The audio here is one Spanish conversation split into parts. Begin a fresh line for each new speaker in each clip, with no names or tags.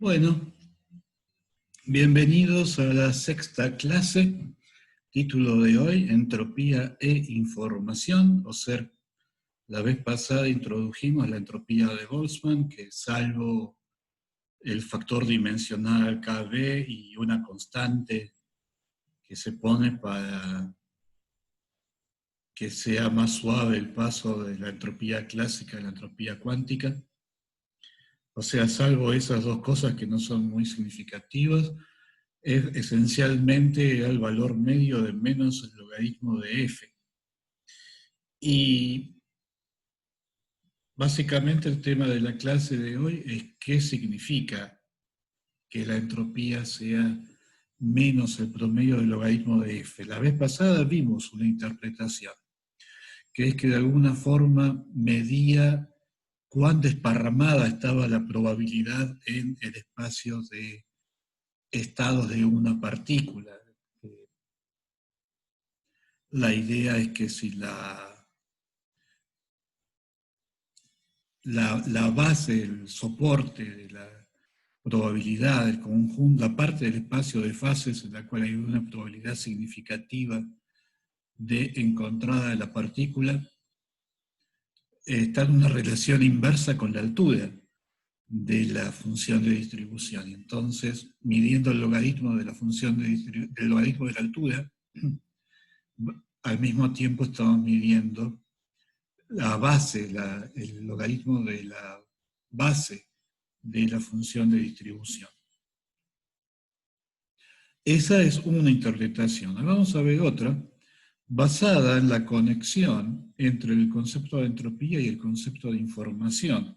Bueno, bienvenidos a la sexta clase. Título de hoy, Entropía e Información. O sea, la vez pasada introdujimos la entropía de Boltzmann, que salvo el factor dimensional KB y una constante que se pone para que sea más suave el paso de la entropía clásica a la entropía cuántica. O sea, salvo esas dos cosas que no son muy significativas, es esencialmente el valor medio de menos el logaritmo de f. Y básicamente el tema de la clase de hoy es qué significa que la entropía sea menos el promedio del logaritmo de f. La vez pasada vimos una interpretación, que es que de alguna forma medía cuán desparramada estaba la probabilidad en el espacio de estados de una partícula. La idea es que si la base, el soporte de la probabilidad, el conjunto, la parte del espacio de fases en la cual hay una probabilidad significativa de encontrada de la partícula, está en una relación inversa con la altura de la función de distribución. Entonces, midiendo el logaritmo de la función del logaritmo de la altura, al mismo tiempo estamos midiendo la base, el logaritmo de la base de la función de distribución. Esa es una interpretación. Ahora vamos a ver otra, basada en la conexión entre el concepto de entropía y el concepto de información,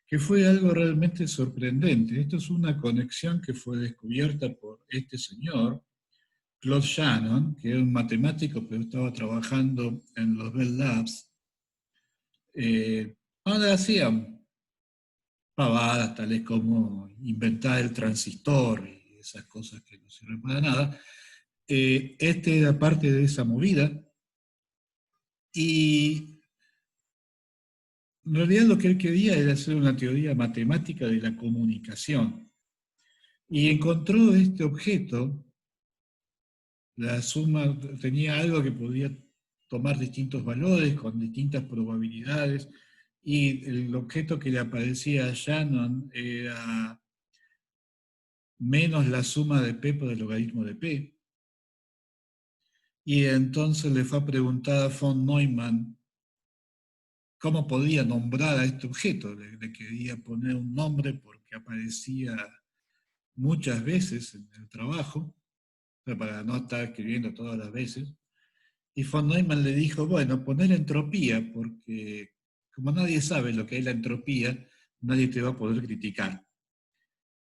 que fue algo realmente sorprendente. Esto es una conexión que fue descubierta por este señor, Claude Shannon, que era un matemático, pero estaba trabajando en los Bell Labs, donde hacían pavadas tales como inventar el transistor y esas cosas que no sirven para nada. Este era parte de esa movida y en realidad lo que él quería era hacer una teoría matemática de la comunicación y encontró este objeto, la suma tenía algo que podía tomar distintos valores con distintas probabilidades y el objeto que le aparecía a Shannon era menos la suma de p por el logaritmo de p. Y entonces le fue a preguntar a von Neumann cómo podía nombrar a este objeto. Le quería poner un nombre porque aparecía muchas veces en el trabajo, para no estar escribiendo todas las veces. Y von Neumann le dijo, bueno, poner entropía, porque como nadie sabe lo que es la entropía, nadie te va a poder criticar.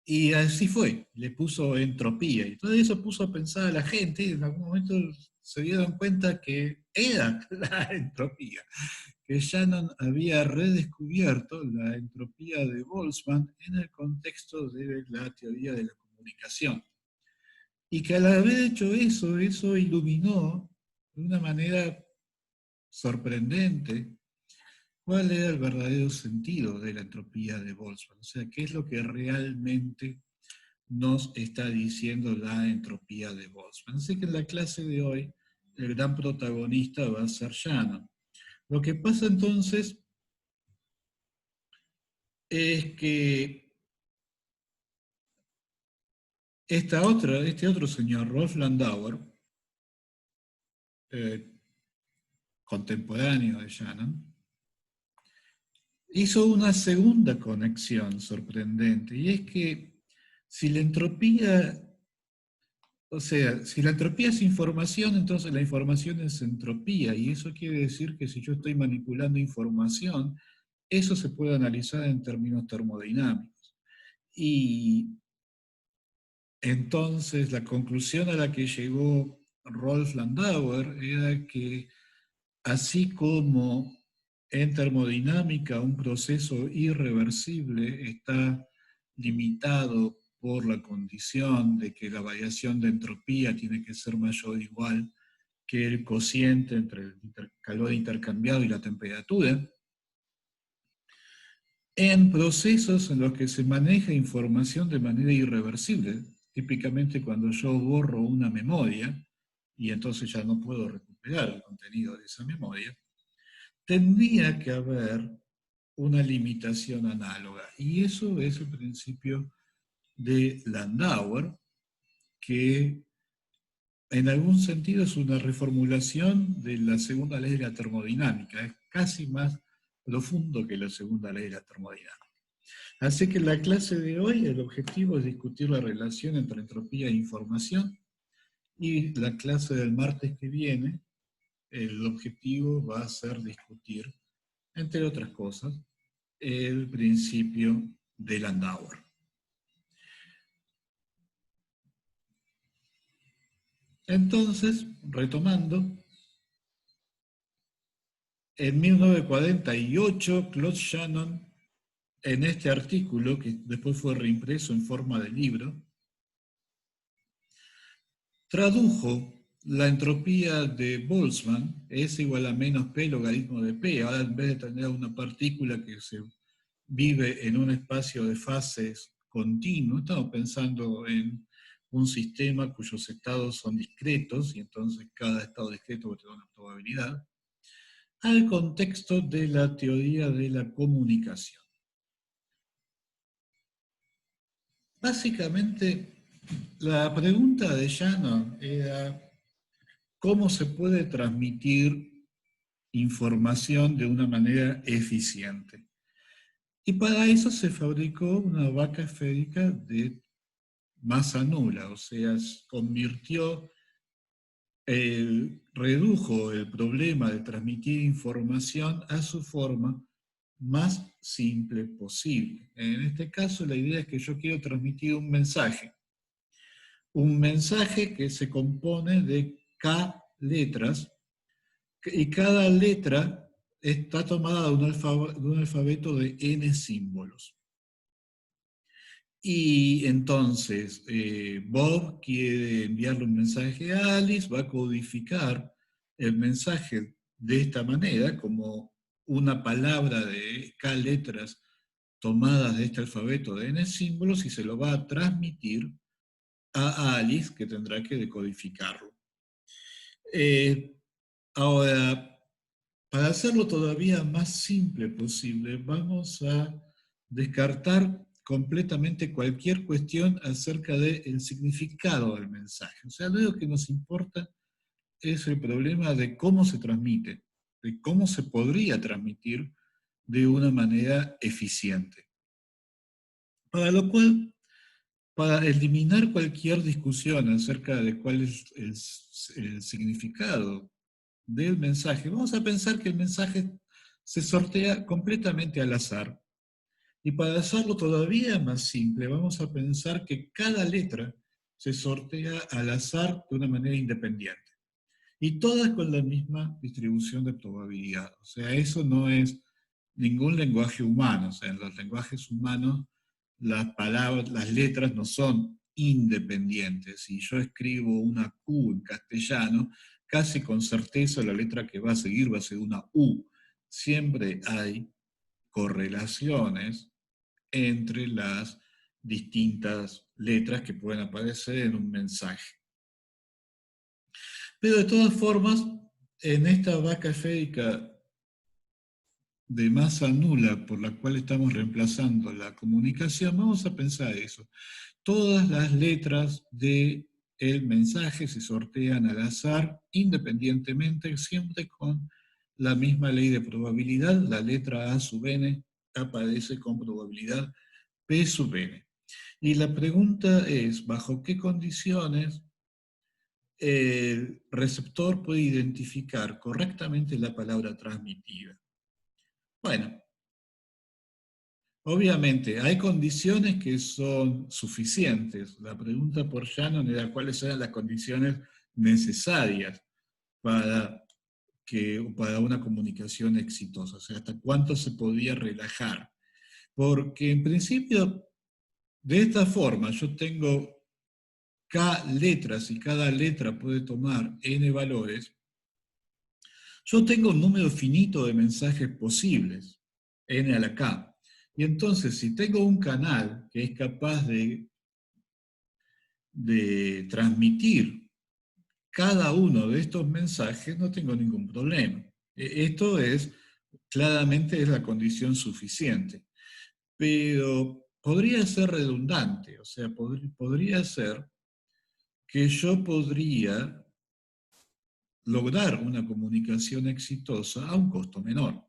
Y así fue, le puso entropía. Y todo eso puso a pensar a la gente y en algún momento se dieron cuenta que era la entropía, que Shannon había redescubierto la entropía de Boltzmann en el contexto de la teoría de la comunicación. Y que al haber hecho eso, eso iluminó de una manera sorprendente cuál era el verdadero sentido de la entropía de Boltzmann. O sea, qué es lo que realmente nos está diciendo la entropía de Boltzmann. Así que en la clase de hoy, el gran protagonista va a ser Shannon. Lo que pasa entonces es que este otro señor, Rolf Landauer, eh, contemporáneo de Shannon, hizo una segunda conexión sorprendente, y es que si la entropía, o sea, si la entropía es información, entonces la información es entropía, y eso quiere decir que si yo estoy manipulando información, eso se puede analizar en términos termodinámicos. Y entonces la conclusión a la que llegó Rolf Landauer era que así como en termodinámica un proceso irreversible está limitado por la condición de que la variación de entropía tiene que ser mayor o igual que el cociente entre el calor intercambiado y la temperatura, en procesos en los que se maneja información de manera irreversible, típicamente cuando yo borro una memoria, y entonces ya no puedo recuperar el contenido de esa memoria, tendría que haber una limitación análoga. Y eso es el principio de Landauer, que en algún sentido es una reformulación de la segunda ley de la termodinámica. Es casi más profundo que la segunda ley de la termodinámica. Así que en la clase de hoy el objetivo es discutir la relación entre entropía e información, y la clase del martes que viene, el objetivo va a ser discutir, entre otras cosas, el principio de Landauer. Entonces, retomando, en 1948, Claude Shannon, en este artículo, que después fue reimpreso en forma de libro, tradujo la entropía de Boltzmann, S igual a menos P logaritmo de P. Ahora, en vez de tener una partícula que se vive en un espacio de fases continuo, estamos pensando en un sistema cuyos estados son discretos, y entonces cada estado discreto va a tener una probabilidad, al contexto de la teoría de la comunicación. Básicamente, la pregunta de Shannon era cómo se puede transmitir información de una manera eficiente. Y para eso se fabricó una vaca esférica de masa nula, o sea, redujo el problema de transmitir información a su forma más simple posible. En este caso, la idea es que yo quiero transmitir un mensaje que se compone de K letras, y cada letra está tomada de un alfabeto de N símbolos. Y entonces, Bob quiere enviarle un mensaje a Alice, va a codificar el mensaje de esta manera, como una palabra de K letras tomadas de este alfabeto de N símbolos, y se lo va a transmitir a Alice, que tendrá que decodificarlo. Ahora, para hacerlo todavía más simple posible, vamos a descartar completamente cualquier cuestión acerca del significado del mensaje. O sea, lo único que nos importa es el problema de cómo se transmite, de cómo se podría transmitir de una manera eficiente. Para lo cual, para eliminar cualquier discusión acerca de cuál es el significado del mensaje, vamos a pensar que el mensaje se sortea completamente al azar. Y para hacerlo todavía más simple, vamos a pensar que cada letra se sortea al azar de una manera independiente. Y todas con la misma distribución de probabilidad. O sea, eso no es ningún lenguaje humano. O sea, en los lenguajes humanos las palabras, las letras no son independientes. Si yo escribo una Q en castellano, casi con certeza la letra que va a seguir va a ser una U. Siempre hay correlaciones entre las distintas letras que pueden aparecer en un mensaje. Pero de todas formas, en esta vaca esférica de masa nula por la cual estamos reemplazando la comunicación, vamos a pensar eso. Todas las letras del mensaje se sortean al azar, independientemente, siempre con la misma ley de probabilidad. La letra A sub n aparece con probabilidad P sub n. Y la pregunta es, ¿bajo qué condiciones el receptor puede identificar correctamente la palabra transmitida? Bueno, obviamente hay condiciones que son suficientes. La pregunta por Shannon era cuáles eran las condiciones necesarias para una comunicación exitosa, o sea, hasta cuánto se podía relajar. Porque en principio, de esta forma, yo tengo K letras y cada letra puede tomar N valores. Yo tengo un número finito de mensajes posibles, N a la K. Y entonces, si tengo un canal que es capaz de transmitir cada uno de estos mensajes, no tengo ningún problema. Esto es, claramente es la condición suficiente. Pero podría ser redundante, o sea, podría ser que yo podría lograr una comunicación exitosa a un costo menor.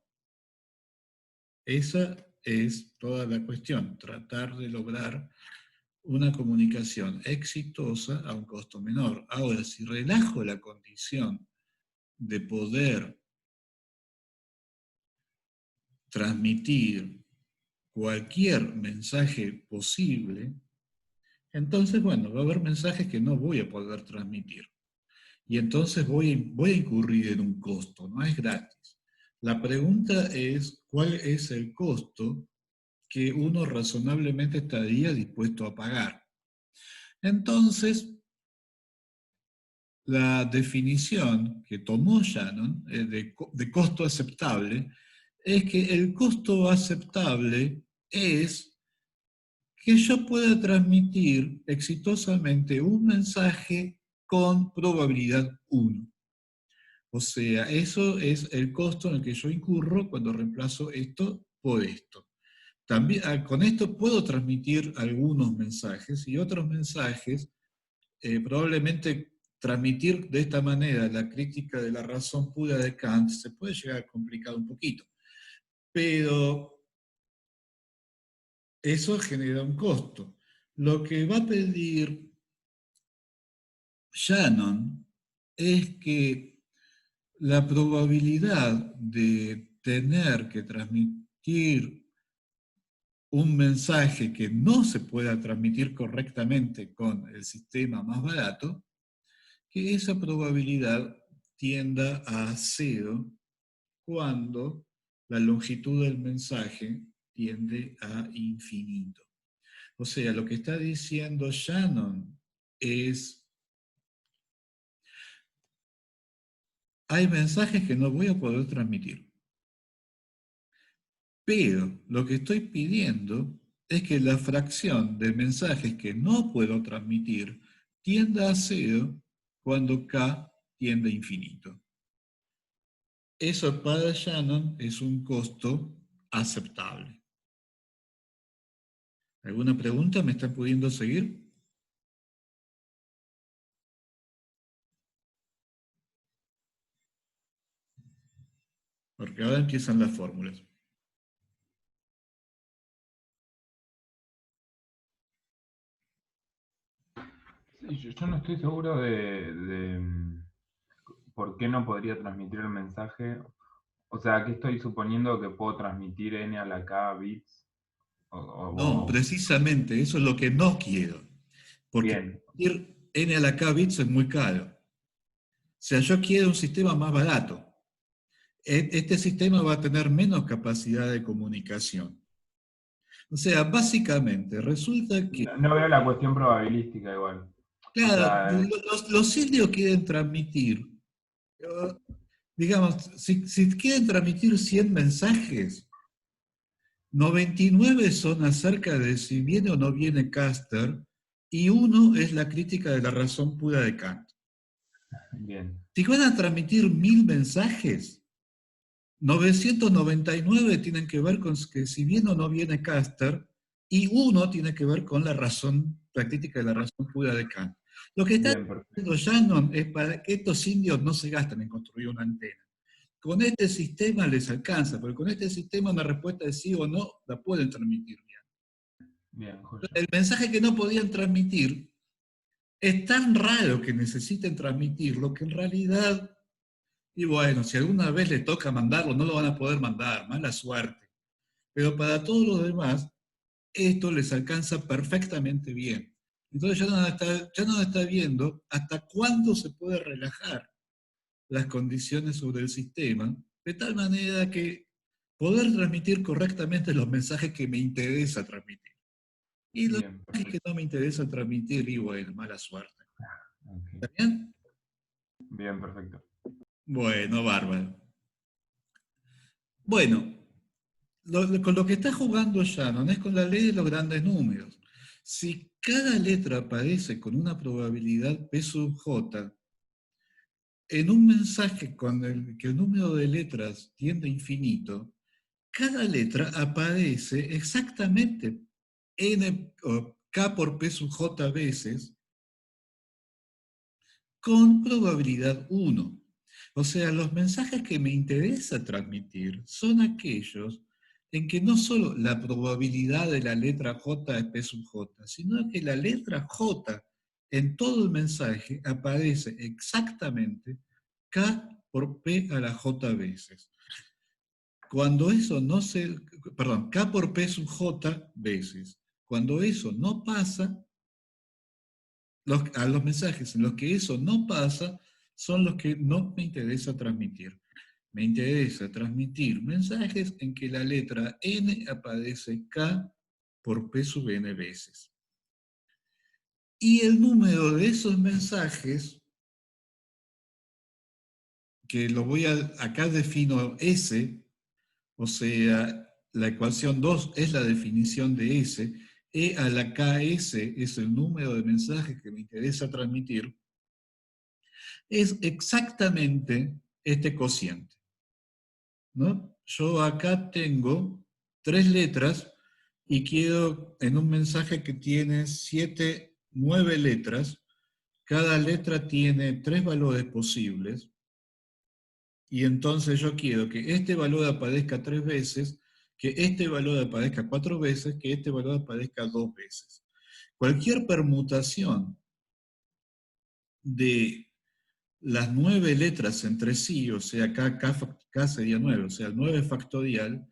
Esa es toda la cuestión, tratar de lograr una comunicación exitosa a un costo menor. Ahora, si relajo la condición de poder transmitir cualquier mensaje posible, entonces, bueno, va a haber mensajes que no voy a poder transmitir. Y entonces voy a incurrir en un costo, no es gratis. La pregunta es, ¿cuál es el costo que uno razonablemente estaría dispuesto a pagar? Entonces, la definición que tomó Shannon de costo aceptable es que el costo aceptable es que yo pueda transmitir exitosamente un mensaje con probabilidad 1. O sea, eso es el costo en el que yo incurro cuando reemplazo esto por esto. También, con esto puedo transmitir algunos mensajes y otros mensajes, probablemente transmitir de esta manera la crítica de la razón pura de Kant se puede llegar a complicar un poquito, pero eso genera un costo. Lo que va a pedir Shannon es que la probabilidad de tener que transmitir un mensaje que no se pueda transmitir correctamente con el sistema más barato, que esa probabilidad tienda a cero cuando la longitud del mensaje tiende a infinito. O sea, lo que está diciendo Shannon es, hay mensajes que no voy a poder transmitir. Pero lo que estoy pidiendo es que la fracción de mensajes que no puedo transmitir tienda a cero cuando k tiende a infinito. Eso para Shannon es un costo aceptable. ¿Alguna pregunta? ¿Me están pudiendo seguir? Porque ahora empiezan las fórmulas.
Sí, yo no estoy seguro de por qué no podría transmitir el mensaje. O sea, ¿qué estoy suponiendo que puedo transmitir n a la k bits?
No, precisamente eso es lo que no quiero. Porque
Bien,
transmitir n a la k bits es muy caro. O sea, yo quiero un sistema más barato. Este sistema va a tener menos capacidad de comunicación. O sea, básicamente, resulta que,
no veo la cuestión probabilística igual. O
claro,
sea,
los indios quieren transmitir, eh, digamos, si quieren transmitir 100 mensajes, 99 son acerca de si viene o no viene Caster, y uno es la crítica de la razón pura de Kant.
bien,
Si van a transmitir 1000 mensajes, 999 tienen que ver con que si viene o no viene Caster, y uno tiene que ver con la razón, la crítica de la razón pura de Kant. Lo que está
bien, perfecto.
diciendo Shannon es para que estos indios no se gasten en construir una antena. Con este sistema les alcanza, porque con este sistema una respuesta de sí o no la pueden transmitir bien.
Bien, joya.
El mensaje que no podían transmitir es tan raro que necesiten transmitirlo que en realidad, y bueno, si alguna vez les toca mandarlo, no lo van a poder mandar, mala suerte. Pero para todos los demás, esto les alcanza perfectamente bien. Entonces ya no está viendo hasta cuándo se puede relajar las condiciones sobre el sistema, de tal manera que poder transmitir correctamente los mensajes que me interesa transmitir. Y los
Bien,
mensajes que
perfecto.
no me interesa transmitir, y bueno, mala suerte.
Ok.
¿Está bien?
Bien, perfecto.
Bueno, bárbaro. Bueno, Con lo que está jugando Shannon es con la ley de los grandes números. Si cada letra aparece con una probabilidad P sub J, en un mensaje con que el número de letras tiende a infinito, cada letra aparece exactamente n, o k por P sub J veces con probabilidad 1. O sea, los mensajes que me interesa transmitir son aquellos en que no solo la probabilidad de la letra J es P sub J, sino que la letra J en todo el mensaje aparece exactamente K por P a la J veces. Cuando eso no se, perdón, K por P sub J veces. Cuando eso no pasa, a los mensajes en los que eso no pasa son los que no me interesa transmitir. Me interesa transmitir mensajes en que la letra N aparece K por P sub N veces. Y el número de esos mensajes, que lo voy a, acá defino S, o sea, la ecuación 2 es la definición de S, E a la KS es el número de mensajes que me interesa transmitir, es exactamente este cociente, ¿no? Yo acá tengo 3 letras y quiero en un mensaje que tiene 7, 9 letras, cada letra tiene 3 valores posibles, y entonces yo quiero que este valor aparezca 3 veces, que este valor aparezca 4 veces, que este valor aparezca 2 veces. Cualquier permutación de las 9 letras entre sí, o sea, K sería 9, o sea, el 9 factorial,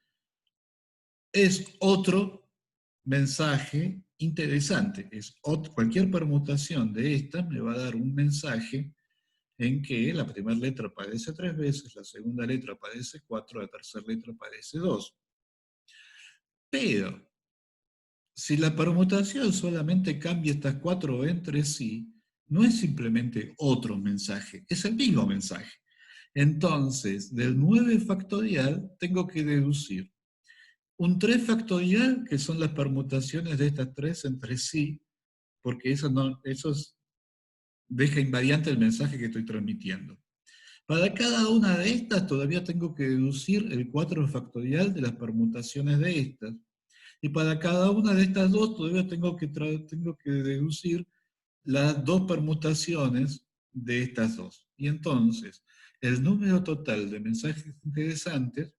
es otro mensaje interesante. Cualquier permutación de estas me va a dar un mensaje en que la primera letra aparece 3 veces, la segunda letra aparece 4, la tercera letra aparece 2. Pero, si la permutación solamente cambia estas 4 entre sí, no es simplemente otro mensaje, es el mismo mensaje. Entonces, del 9 factorial tengo que deducir un 3 factorial, que son las permutaciones de estas 3 entre sí, porque eso deja invariante el mensaje que estoy transmitiendo. Para cada una de estas todavía tengo que deducir el 4 factorial de las permutaciones de estas. Y para cada una de estas dos todavía tengo que deducir las 2 permutaciones de estas dos. Y entonces, el número total de mensajes interesantes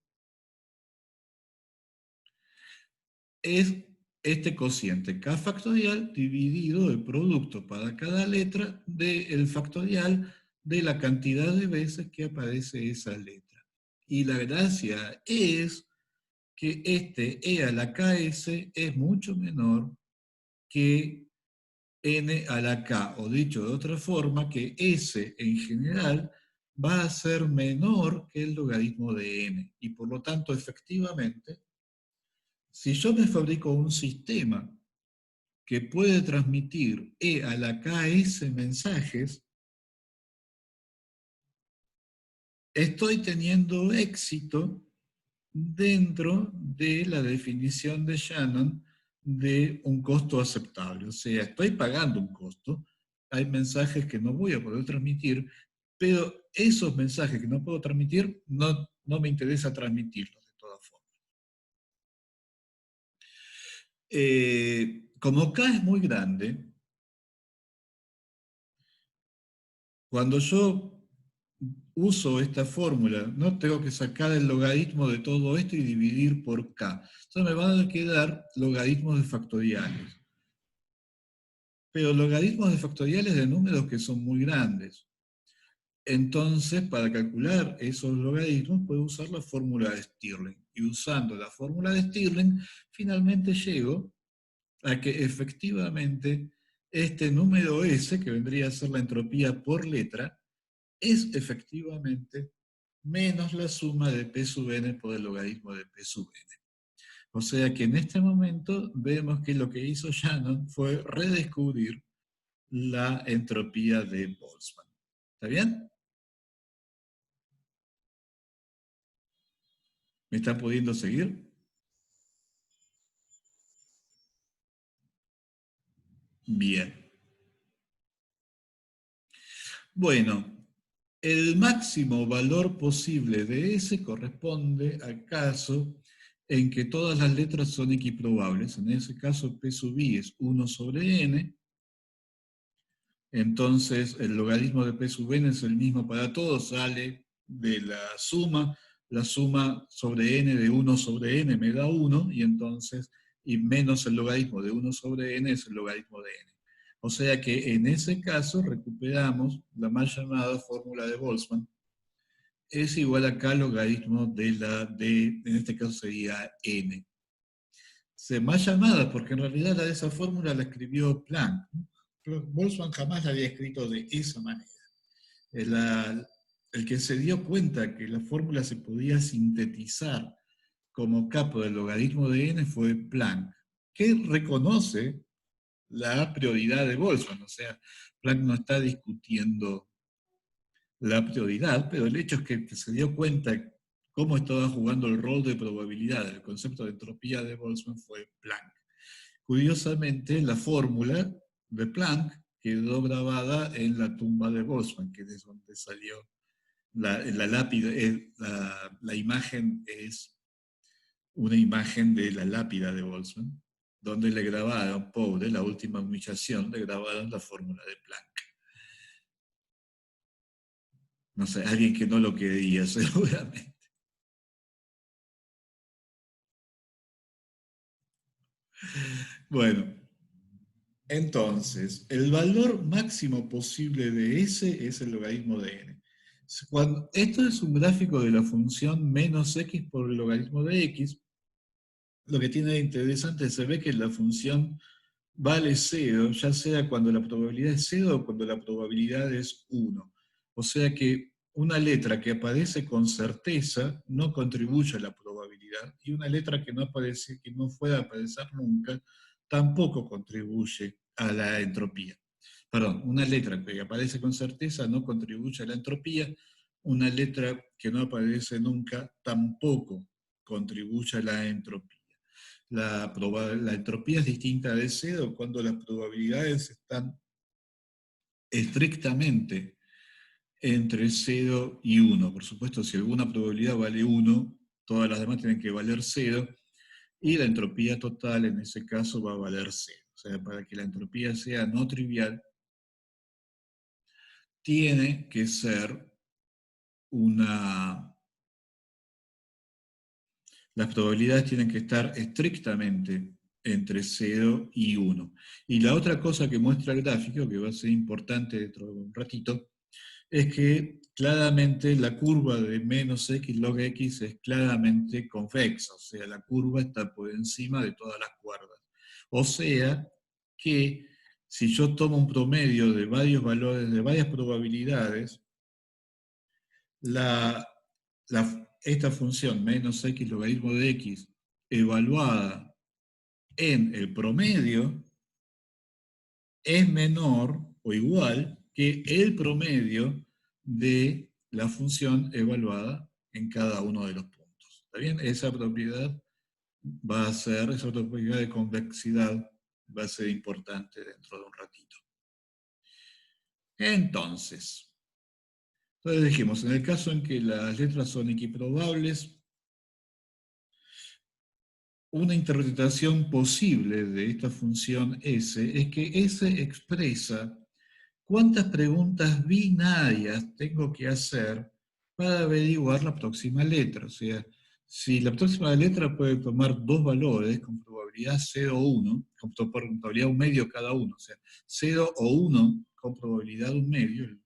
es este cociente K factorial dividido el producto para cada letra del factorial de la cantidad de veces que aparece esa letra. Y la gracia es que este E a la KS es mucho menor que N a la K, o dicho de otra forma, que S en general va a ser menor que el logaritmo de N. Y por lo tanto, efectivamente, si yo me fabrico un sistema que puede transmitir E a la KS mensajes, estoy teniendo éxito dentro de la definición de Shannon de un costo aceptable. O sea, estoy pagando un costo, hay mensajes que no voy a poder transmitir, pero esos mensajes que no puedo transmitir, no me interesa transmitirlos de todas formas. Como K es muy grande, cuando yo uso esta fórmula, no tengo que sacar el logaritmo de todo esto y dividir por K. Entonces me van a quedar logaritmos de factoriales. Pero logaritmos de factoriales de números que son muy grandes. Entonces, para calcular esos logaritmos, puedo usar la fórmula de Stirling. Y usando la fórmula de Stirling, finalmente llego a que efectivamente este número S, que vendría a ser la entropía por letra, es efectivamente menos la suma de P sub n por el logaritmo de P sub n. O sea que en este momento vemos que lo que hizo Shannon fue redescubrir la entropía de Boltzmann. ¿Está bien? ¿Me está pudiendo seguir? Bien. Bueno, el máximo valor posible de S corresponde al caso en que todas las letras son equiprobables. En ese caso, P sub I es 1 sobre n. Entonces, el logaritmo de P sub n es el mismo para todos, sale de la suma sobre n de 1 sobre n me da 1, y entonces, y menos el logaritmo de 1 sobre n es el logaritmo de n. O sea que en ese caso recuperamos la mal llamada fórmula de Boltzmann, es igual acá al logaritmo de la de, en este caso sería n. Se más llamada porque en realidad la de esa fórmula la escribió Planck. Boltzmann jamás la había escrito de esa manera. El que se dio cuenta que la fórmula se podía sintetizar como capo del logaritmo de n fue Planck, que reconoce la prioridad de Boltzmann. O sea, Planck no está discutiendo la prioridad, pero el hecho es que se dio cuenta cómo estaba jugando el rol de probabilidad. El concepto de entropía de Boltzmann fue Planck. Curiosamente, la fórmula de Planck quedó grabada en la tumba de Boltzmann, que es donde salió la lápida. La imagen es una imagen de la lápida de Boltzmann, donde le grabaron, pobre, la última humillación, le grabaron la fórmula de Planck. No sé, alguien que no lo quería, seguramente. Bueno, entonces, el valor máximo posible de S es el logaritmo de n. Esto es un gráfico de la función menos x por el logaritmo de x. Lo que tiene de interesante, se ve que la función vale 0, ya sea cuando la probabilidad es 0 o cuando la probabilidad es 1. O sea que una letra que aparece con certeza no contribuye a la probabilidad, y una letra que no aparece, que no pueda aparecer nunca, tampoco contribuye a la entropía. Perdón, una letra que aparece con certeza no contribuye a la entropía, una letra que no aparece nunca tampoco contribuye a la entropía. La entropía es distinta de cero cuando las probabilidades están estrictamente entre 0 y 1. Por supuesto, si alguna probabilidad vale 1, todas las demás tienen que valer 0, y la entropía total en ese caso va a valer 0. O sea, para que la entropía sea no trivial, tiene que ser las probabilidades tienen que estar estrictamente entre 0 y 1. Y la otra cosa que muestra el gráfico, que va a ser importante dentro de un ratito, es que claramente la curva de menos x log x es claramente convexa, o sea, la curva está por encima de todas las cuerdas. O sea que si yo tomo un promedio de varios valores, de varias probabilidades, esta función menos x logaritmo de x evaluada en el promedio es menor o igual que el promedio de la función evaluada en cada uno de los puntos. ¿Está bien? Esa propiedad esa propiedad de convexidad va a ser importante dentro de un ratito. Entonces dijimos, en el caso en que las letras son equiprobables, una interpretación posible de esta función S es que S expresa cuántas preguntas binarias tengo que hacer para averiguar la próxima letra. O sea, si la próxima letra puede tomar dos valores con probabilidad 0 o 1, con probabilidad 1 medio cada uno, o sea, 0 o 1 con probabilidad 1 medio,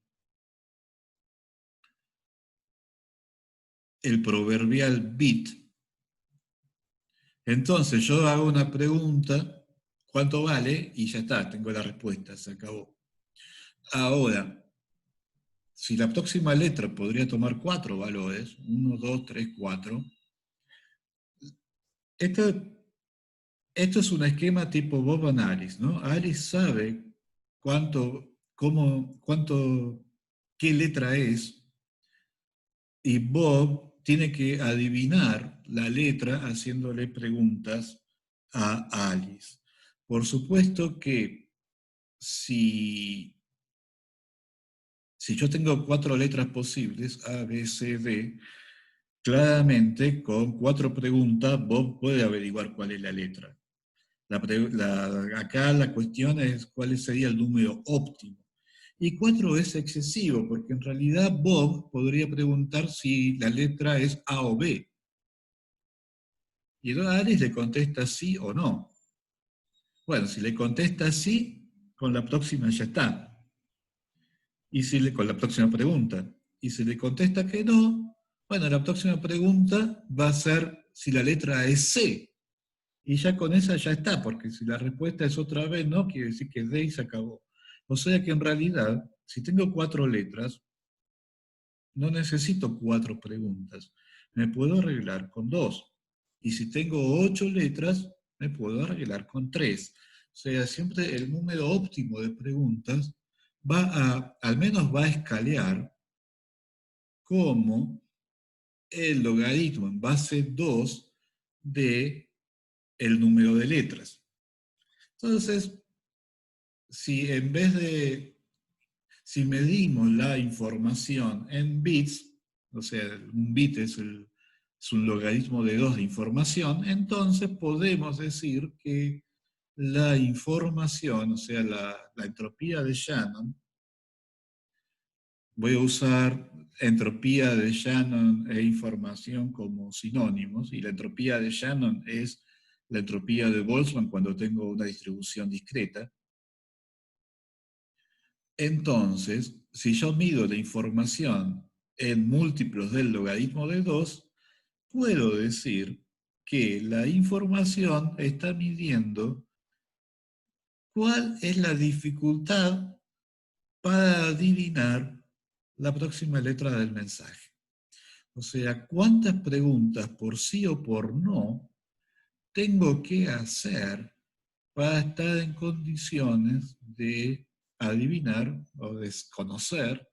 el proverbial bit. Entonces yo hago una pregunta, ¿cuánto vale? Y ya está, tengo la respuesta, se acabó. Ahora, si la próxima letra podría tomar 4 valores, 1, 2, 3, 4, esto es un esquema tipo Bob and Alice, ¿no? Alice sabe qué letra es, y Bob tiene que adivinar la letra haciéndole preguntas a Alice. Por supuesto que si yo tengo 4 letras posibles, A, B, C, D, claramente con 4 preguntas vos podés averiguar cuál es la letra. Acá la cuestión es cuál sería el número óptimo. Y 4 es excesivo, porque en realidad Bob podría preguntar si la letra es A o B. Y Alice le contesta sí o no. Bueno, si le contesta sí, con la próxima ya está. Y si con la próxima pregunta. Y si le contesta que no, bueno, la próxima pregunta va a ser si la letra es C. Y ya con esa ya está, porque si la respuesta es otra vez no, quiere decir que D y se acabó. O sea que en realidad, si tengo 4 letras, no necesito 4 preguntas. Me puedo arreglar con 2. Y si tengo 8 letras, me puedo arreglar con 3. O sea, siempre el número óptimo de preguntas al menos va a escalear como el logaritmo en base 2 de el número de letras. Entonces, si en vez de, si medimos la información en bits, o sea, un bit es un logaritmo de 2 de información, entonces podemos decir que la información, o sea, la entropía de Shannon, voy a usar entropía de Shannon e información como sinónimos, y la entropía de Shannon es la entropía de Boltzmann cuando tengo una distribución discreta. Entonces, si yo mido la información en múltiplos del logaritmo de 2, puedo decir que la información está midiendo cuál es la dificultad para adivinar la próxima letra del mensaje. O sea, cuántas preguntas por sí o por no tengo que hacer para estar en condiciones de adivinar o desconocer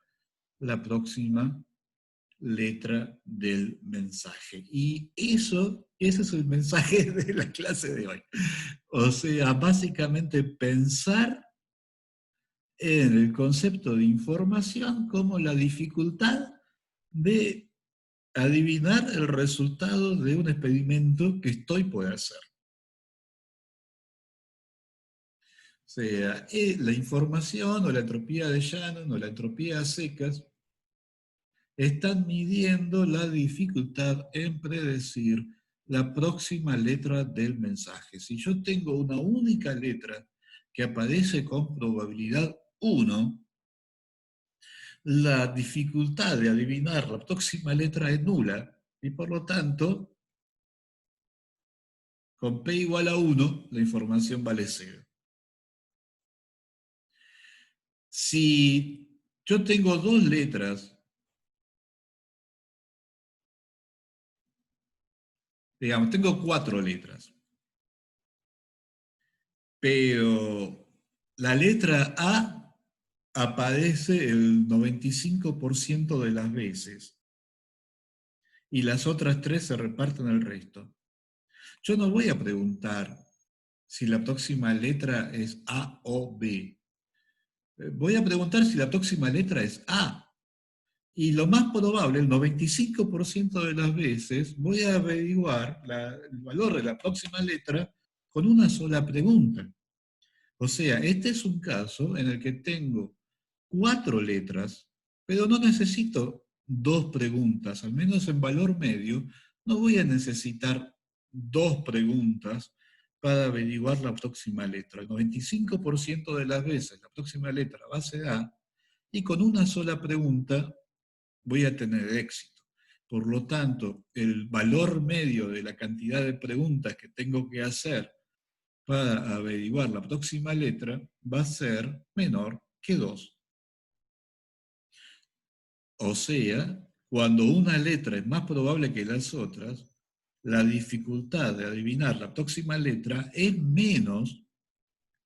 la próxima letra del mensaje. Y ese es el mensaje de la clase de hoy. O sea, básicamente pensar en el concepto de información como la dificultad de adivinar el resultado de un experimento que estoy por hacer. O sea, la información o la entropía de Shannon o la entropía a secas están midiendo la dificultad en predecir la próxima letra del mensaje. Si yo tengo una única letra que aparece con probabilidad 1, la dificultad de adivinar la próxima letra es nula y por lo tanto, con P igual a 1, la información vale 0. Si yo tengo 2 letras, digamos, tengo 4 letras, pero la letra A aparece el 95% de las veces y las otras 3 se reparten el resto. Yo no voy a preguntar si la próxima letra es A o B. Voy a preguntar si la próxima letra es A. Y lo más probable, el 95% de las veces, voy a averiguar el valor de la próxima letra con una sola pregunta. O sea, este es un caso en el que tengo 4 letras, pero no necesito 2 preguntas, al menos en valor medio, no voy a necesitar 2 preguntas para averiguar la próxima letra. El 95% de las veces la próxima letra va a ser A, y con una sola pregunta voy a tener éxito. Por lo tanto, el valor medio de la cantidad de preguntas que tengo que hacer para averiguar la próxima letra va a ser menor que 2. O sea, cuando una letra es más probable que las otras, la dificultad de adivinar la próxima letra es menos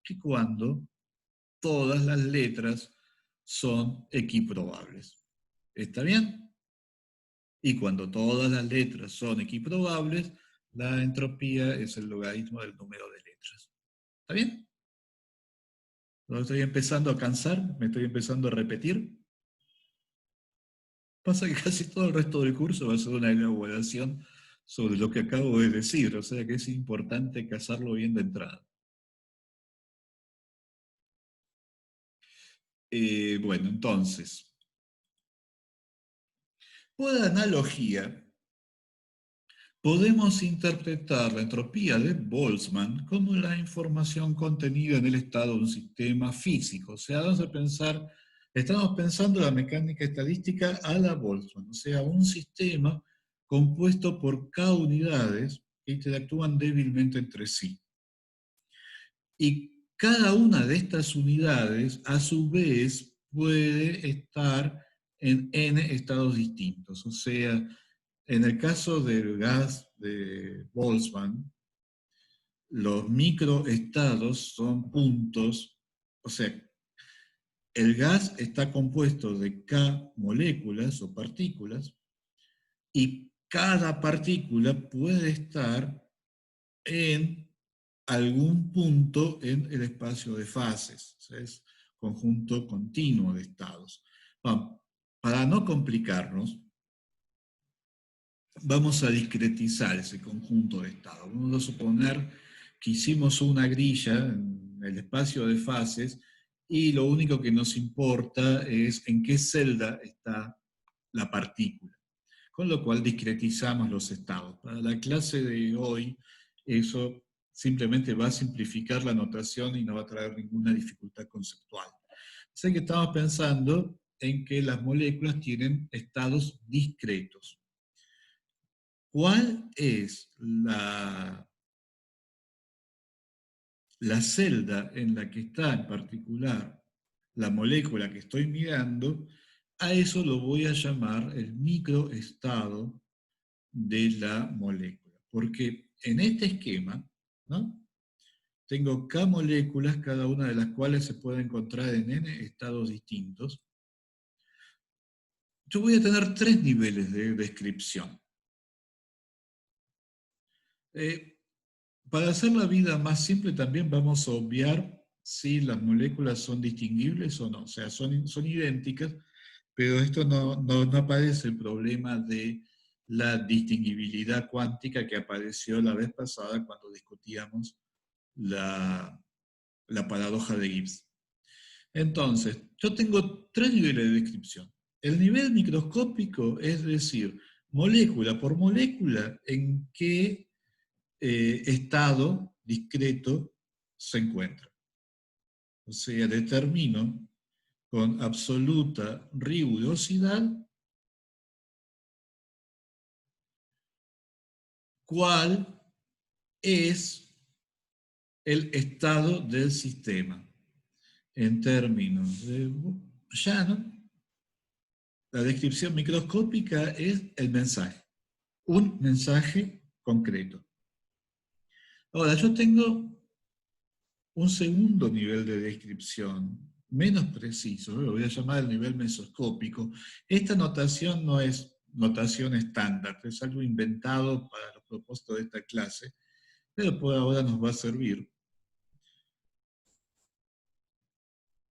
que cuando todas las letras son equiprobables. ¿Está bien? Y cuando todas las letras son equiprobables, la entropía es el logaritmo del número de letras. ¿Está bien? Lo estoy empezando a cansar, me estoy empezando a repetir. Pasa que casi todo el resto del curso va a ser una elaboración sobre lo que acabo de decir, o sea que es importante casarlo bien de entrada. Bueno, entonces, por analogía, podemos interpretar la entropía de Boltzmann como la información contenida en el estado de un sistema físico. O sea, estamos pensando la mecánica estadística a la Boltzmann, o sea, un sistema compuesto por K unidades que interactúan débilmente entre sí. Y cada una de estas unidades, a su vez, puede estar en n estados distintos. O sea, en el caso del gas de Boltzmann, los microestados son puntos, o sea, el gas está compuesto de K moléculas o partículas, y cada partícula puede estar en algún punto en el espacio de fases, o sea, es conjunto continuo de estados. Bueno, para no complicarnos, vamos a discretizar ese conjunto de estados. Vamos a suponer que hicimos una grilla en el espacio de fases y lo único que nos importa es en qué celda está la partícula. Con lo cual discretizamos los estados. Para la clase de hoy, eso simplemente va a simplificar la notación y no va a traer ninguna dificultad conceptual. Así que estamos pensando en que las moléculas tienen estados discretos. ¿Cuál es la celda en la que está en particular la molécula que estoy mirando? A eso lo voy a llamar el microestado de la molécula. Porque en este esquema, ¿no?, tengo K moléculas, cada una de las cuales se puede encontrar en N estados distintos. Yo voy a tener 3 niveles de descripción. Para hacer la vida más simple también vamos a obviar si las moléculas son distinguibles o no. O sea, son idénticas, pero esto no aparece el problema de la distinguibilidad cuántica que apareció la vez pasada cuando discutíamos la paradoja de Gibbs. Entonces, yo tengo 3 niveles de descripción. El nivel microscópico, es decir, molécula por molécula, en qué estado discreto se encuentra. O sea, determino con absoluta rigurosidad cuál es el estado del sistema. En términos de llano, la descripción microscópica es el mensaje, un mensaje concreto. Ahora, yo tengo un segundo nivel de descripción, menos preciso, lo voy a llamar el nivel mesoscópico. Esta notación no es notación estándar, es algo inventado para los propósitos de esta clase, pero por ahora nos va a servir.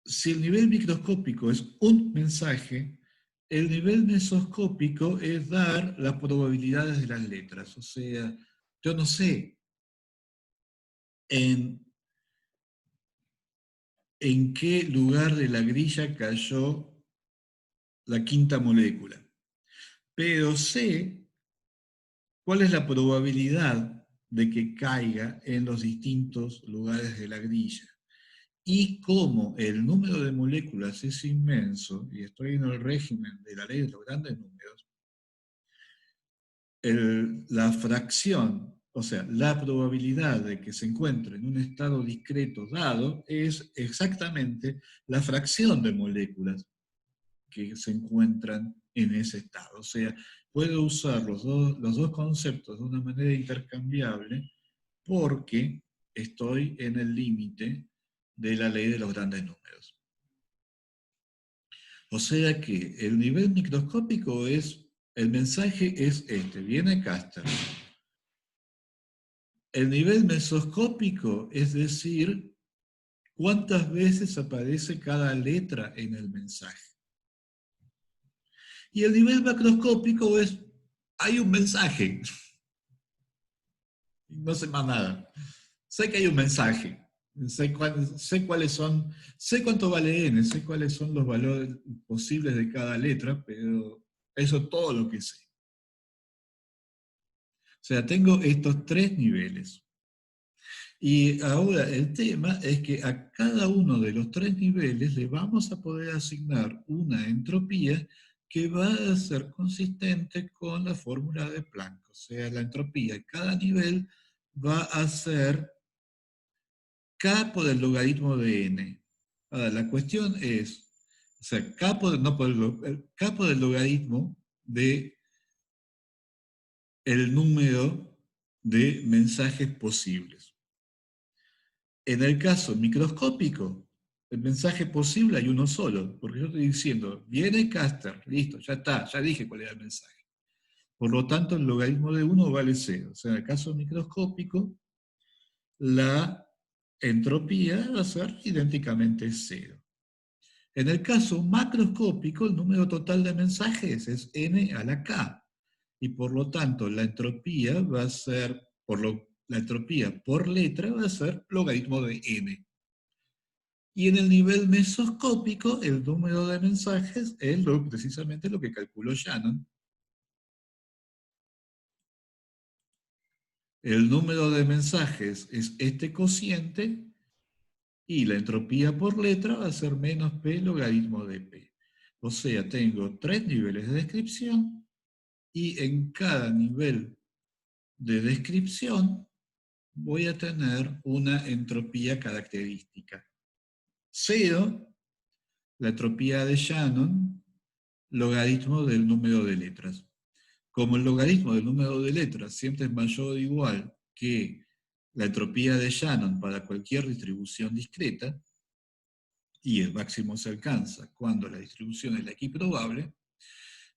Si el nivel microscópico es un mensaje, el nivel mesoscópico es dar las probabilidades de las letras. O sea, yo no sé en qué lugar de la grilla cayó la quinta molécula, pero sé cuál es la probabilidad de que caiga en los distintos lugares de la grilla. Y como el número de moléculas es inmenso, y estoy en el régimen de la ley de los grandes números, la fracción, o sea, la probabilidad de que se encuentre en un estado discreto dado es exactamente la fracción de moléculas que se encuentran en ese estado. O sea, puedo usar los dos conceptos de una manera intercambiable porque estoy en el límite de la ley de los grandes números. O sea que el nivel microscópico es, el mensaje es este, viene Caster. El nivel mesoscópico, es decir, cuántas veces aparece cada letra en el mensaje. Y el nivel macroscópico es, hay un mensaje. No sé más nada. Sé que hay un mensaje. Sé cuáles son, sé cuánto vale n, sé cuáles son los valores posibles de cada letra, pero eso es todo lo que sé. O sea, tengo estos tres niveles. Y ahora el tema es que a cada uno de los tres niveles le vamos a poder asignar una entropía que va a ser consistente con la fórmula de Planck. O sea, la entropía en cada nivel va a ser k por el logaritmo de n. Ahora, la cuestión es, o sea, k por, no por k por el logaritmo de el número de mensajes posibles. En el caso microscópico, el mensaje posible hay uno solo, porque yo estoy diciendo, viene Caster, listo, ya está, ya dije cuál era el mensaje. Por lo tanto, el logaritmo de 1 vale 0. O sea, en el caso microscópico, la entropía va a ser idénticamente 0. En el caso macroscópico, el número total de mensajes es n a la k. Y por lo tanto, la entropía va a ser, la entropía por letra va a ser logaritmo de n. Y en el nivel mesoscópico, el número de mensajes es precisamente lo que calculó Shannon. El número de mensajes es este cociente y la entropía por letra va a ser menos p logaritmo de p. O sea, tengo tres niveles de descripción y en cada nivel de descripción voy a tener una entropía característica. 0, la entropía de Shannon, logaritmo del número de letras. Como el logaritmo del número de letras siempre es mayor o igual que la entropía de Shannon para cualquier distribución discreta, y el máximo se alcanza cuando la distribución es la equiprobable,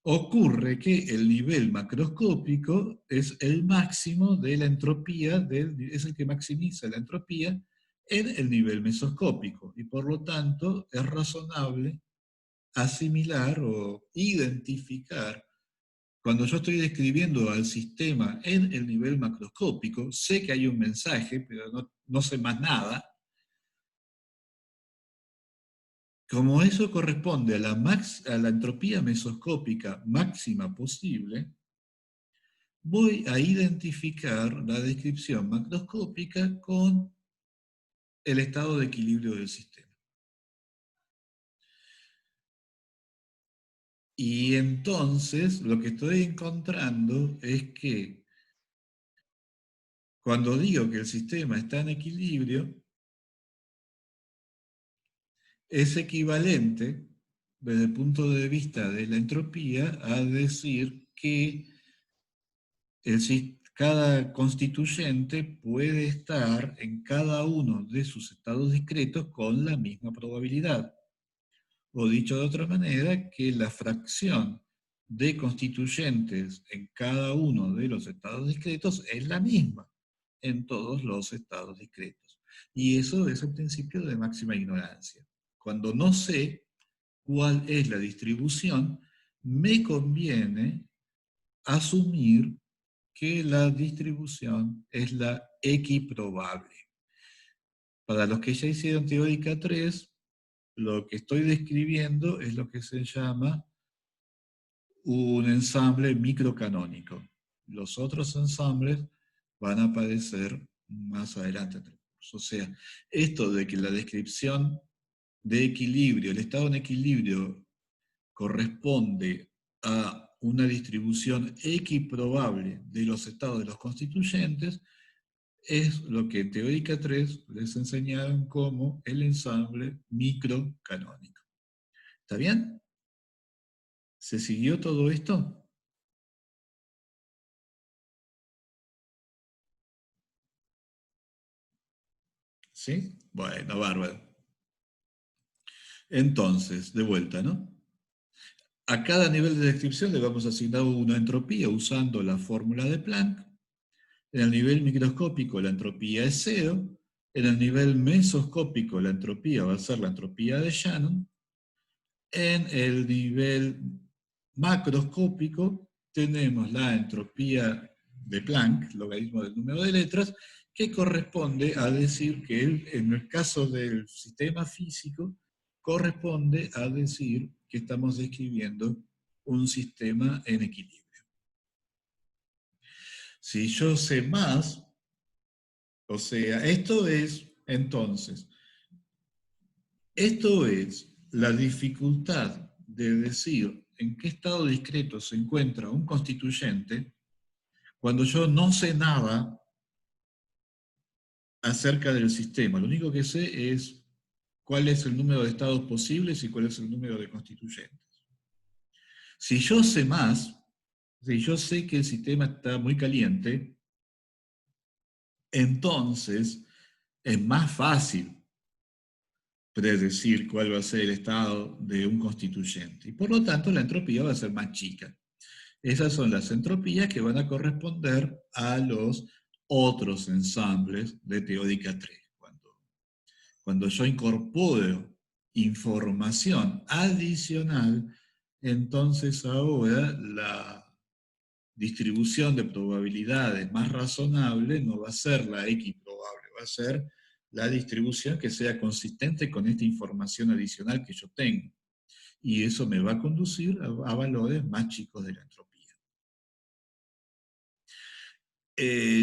ocurre que el nivel macroscópico es el máximo de la entropía, es el que maximiza la entropía en el nivel mesoscópico, y por lo tanto es razonable asimilar o identificar. Cuando yo estoy describiendo al sistema en el nivel macroscópico, sé que hay un mensaje, pero no sé más nada. Como eso corresponde a la entropía mesoscópica máxima posible, voy a identificar la descripción macroscópica con el estado de equilibrio del sistema. Y entonces lo que estoy encontrando es que cuando digo que el sistema está en equilibrio, es equivalente, desde el punto de vista de la entropía, a decir que cada constituyente puede estar en cada uno de sus estados discretos con la misma probabilidad. O dicho de otra manera, que la fracción de constituyentes en cada uno de los estados discretos es la misma en todos los estados discretos. Y eso es el principio de máxima ignorancia. Cuando no sé cuál es la distribución, me conviene asumir que la distribución es la equiprobable. Para los que ya hicieron teórica 3, lo que estoy describiendo es lo que se llama un ensamble microcanónico. Los otros ensambles van a aparecer más adelante en el curso. O sea, esto de que la descripción de equilibrio, el estado en equilibrio, corresponde a una distribución equiprobable de los estados de los constituyentes, es lo que en Teórica 3 les enseñaron como el ensamble microcanónico. ¿Está bien? ¿Se siguió todo esto? ¿Sí? Bueno, bárbaro. Entonces, de vuelta, ¿no? A cada nivel de descripción le vamos a asignar una entropía usando la fórmula de Planck. En el nivel microscópico la entropía es 0, En el nivel mesoscópico la entropía va a ser la entropía de Shannon. En el nivel macroscópico tenemos la entropía de Planck, logaritmo del número de letras, que corresponde a decir que en el caso del sistema físico, corresponde a decir que estamos describiendo un sistema en equilibrio. Si yo sé más, o sea, esto es la dificultad de decir en qué estado discreto se encuentra un constituyente cuando yo no sé nada acerca del sistema. Lo único que sé es cuál es el número de estados posibles y cuál es el número de constituyentes. Si yo sé más, si yo sé que el sistema está muy caliente, entonces es más fácil predecir cuál va a ser el estado de un constituyente. Y por lo tanto la entropía va a ser más chica. Esas son las entropías que van a corresponder a los otros ensambles de teórica 3. Cuando yo incorporo información adicional, entonces ahora la distribución de probabilidades más razonable no va a ser la X probable, va a ser la distribución que sea consistente con esta información adicional que yo tengo. Y eso me va a conducir a valores más chicos de la entropía.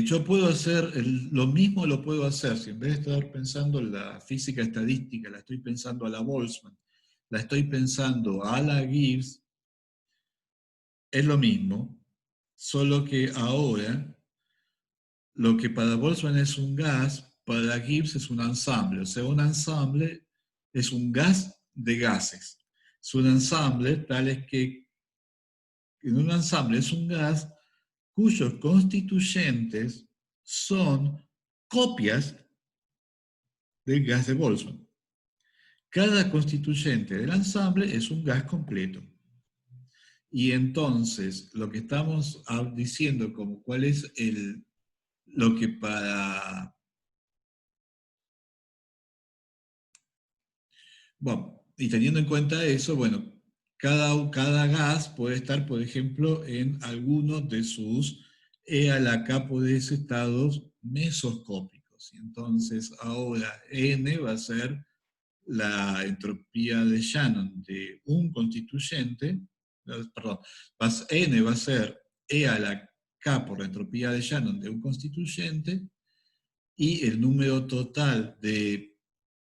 Yo puedo hacer, lo mismo lo puedo hacer, si en vez de estar pensando en la física estadística, la estoy pensando a la Boltzmann, la estoy pensando a la Gibbs, es lo mismo, solo que ahora lo que para Boltzmann es un gas, para Gibbs es un ensamble, o sea, un ensamble es un gas de gases. Es un ensamble tal es que en un ensamble es un gas cuyos constituyentes son copias del gas de Boltzmann. Cada constituyente del ensamble es un gas completo. Y entonces, lo que estamos diciendo como cuál es lo que para... Bueno, y teniendo en cuenta eso, bueno, cada gas puede estar, por ejemplo, en algunos de sus E a la K por S estados mesoscópicos. Y entonces ahora N va a ser la entropía de Shannon de un constituyente, perdón, N va a ser E a la K por la entropía de Shannon de un constituyente, y el número total de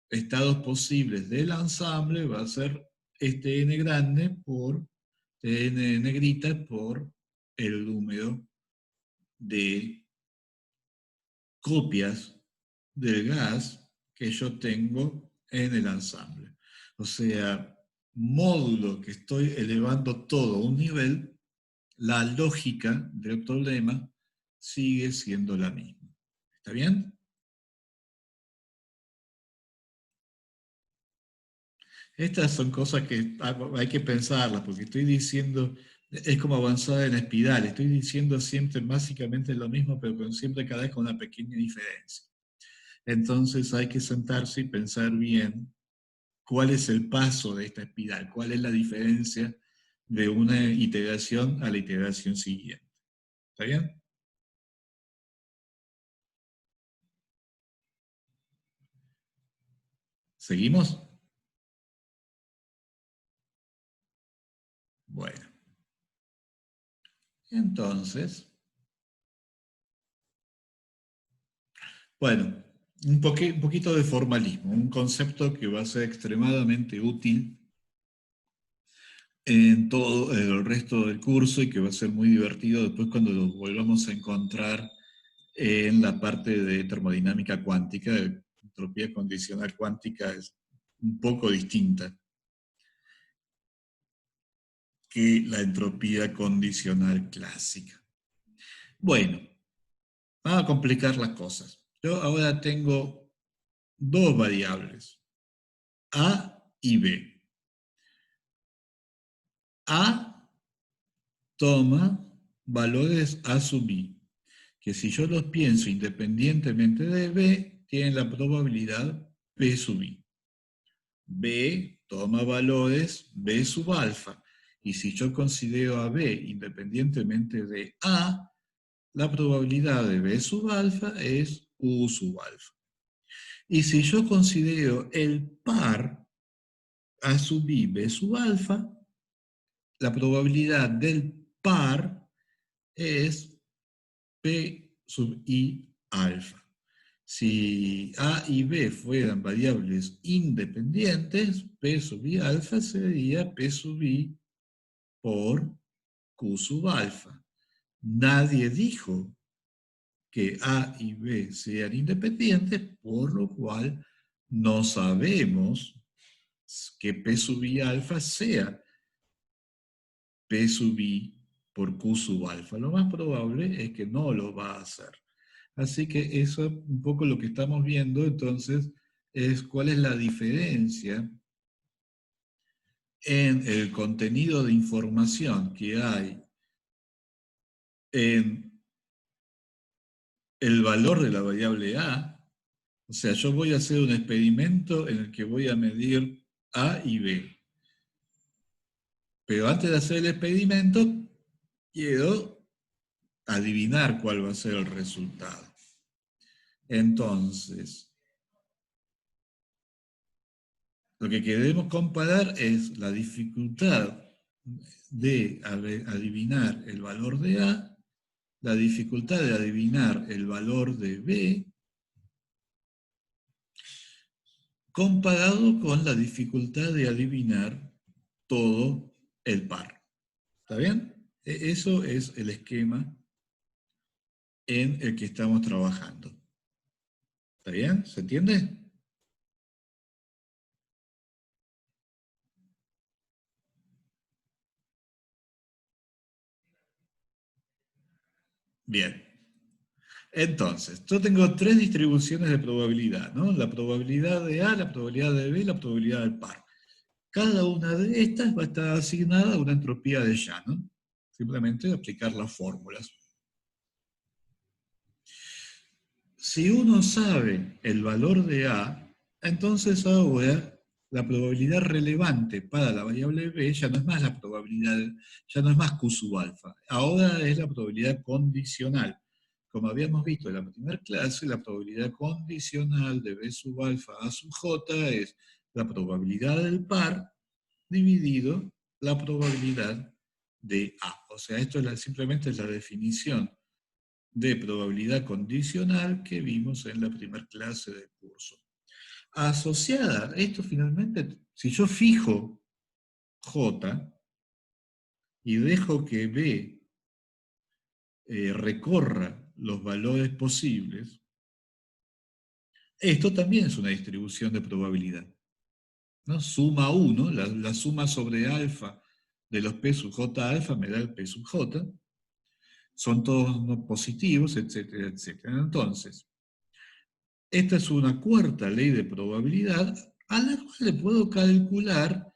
estados posibles del ensamble va a ser este N grande por N negrita por el número de copias del gas que yo tengo en el ensamble. O sea, módulo que estoy elevando todo a un nivel, la lógica del problema sigue siendo la misma. ¿Está bien? Estas son cosas que hay que pensarlas, porque estoy diciendo, es como avanzar en espiral, estoy diciendo siempre básicamente lo mismo, pero siempre cada vez con una pequeña diferencia. Entonces hay que sentarse y pensar bien cuál es el paso de esta espiral, cuál es la diferencia de una iteración a la iteración siguiente. ¿Está bien? ¿Seguimos? Bueno, entonces, bueno, un poquito de formalismo, un concepto que va a ser extremadamente útil en todo el resto del curso y que va a ser muy divertido después cuando lo volvamos a encontrar en la parte de termodinámica cuántica. Entropía condicional cuántica es un poco distinta que la entropía condicional clásica. Bueno, vamos a complicar las cosas. Yo ahora tengo dos variables, A y B. A toma valores A sub I, que si yo los pienso independientemente de B, tienen la probabilidad P sub I. B toma valores B sub alfa. Y si yo considero a B independientemente de A, la probabilidad de B sub alfa es Q sub alfa. Y si yo considero el par A sub I, B sub alfa, la probabilidad del par es P sub I alfa. Si A y B fueran variables independientes, P sub I alfa sería P sub I por Q sub alfa. Nadie dijo que A y B sean independientes, por lo cual no sabemos que P sub I alfa sea P sub I por Q sub alfa. Lo más probable es que no lo va a hacer. Así que eso es un poco lo que estamos viendo, entonces, es cuál es la diferencia en el contenido de información que hay en el valor de la variable A. O sea, yo voy a hacer un experimento en el que voy a medir A y B. Pero antes de hacer el experimento, quiero adivinar cuál va a ser el resultado. Entonces, lo que queremos comparar es la dificultad de adivinar el valor de A, la dificultad de adivinar el valor de B, comparado con la dificultad de adivinar todo el par. ¿Está bien? Eso es el esquema en el que estamos trabajando. ¿Está bien? ¿Se entiende? Bien. Entonces, yo tengo tres distribuciones de probabilidad, ¿no? La probabilidad de A, la probabilidad de B y la probabilidad del par. Cada una de estas va a estar asignada a una entropía de Shannon. Simplemente aplicar las fórmulas. Si uno sabe el valor de A, entonces ahora la probabilidad relevante para la variable B ya no es más la probabilidad, ya no es más Q sub alfa. Ahora es la probabilidad condicional. Como habíamos visto en la primera clase, la probabilidad condicional de B sub alfa A sub J es la probabilidad del par dividido la probabilidad de A. O sea, esto es simplemente es la definición de probabilidad condicional que vimos en la primera clase del curso. Asociada, esto finalmente, si yo fijo J y dejo que B recorra los valores posibles, esto también es una distribución de probabilidad, ¿no? Suma 1, la suma sobre alfa de los P sub J alfa me da el P sub J, son todos no positivos, etcétera, etcétera. Entonces, esta es una cuarta ley de probabilidad a la cual le puedo calcular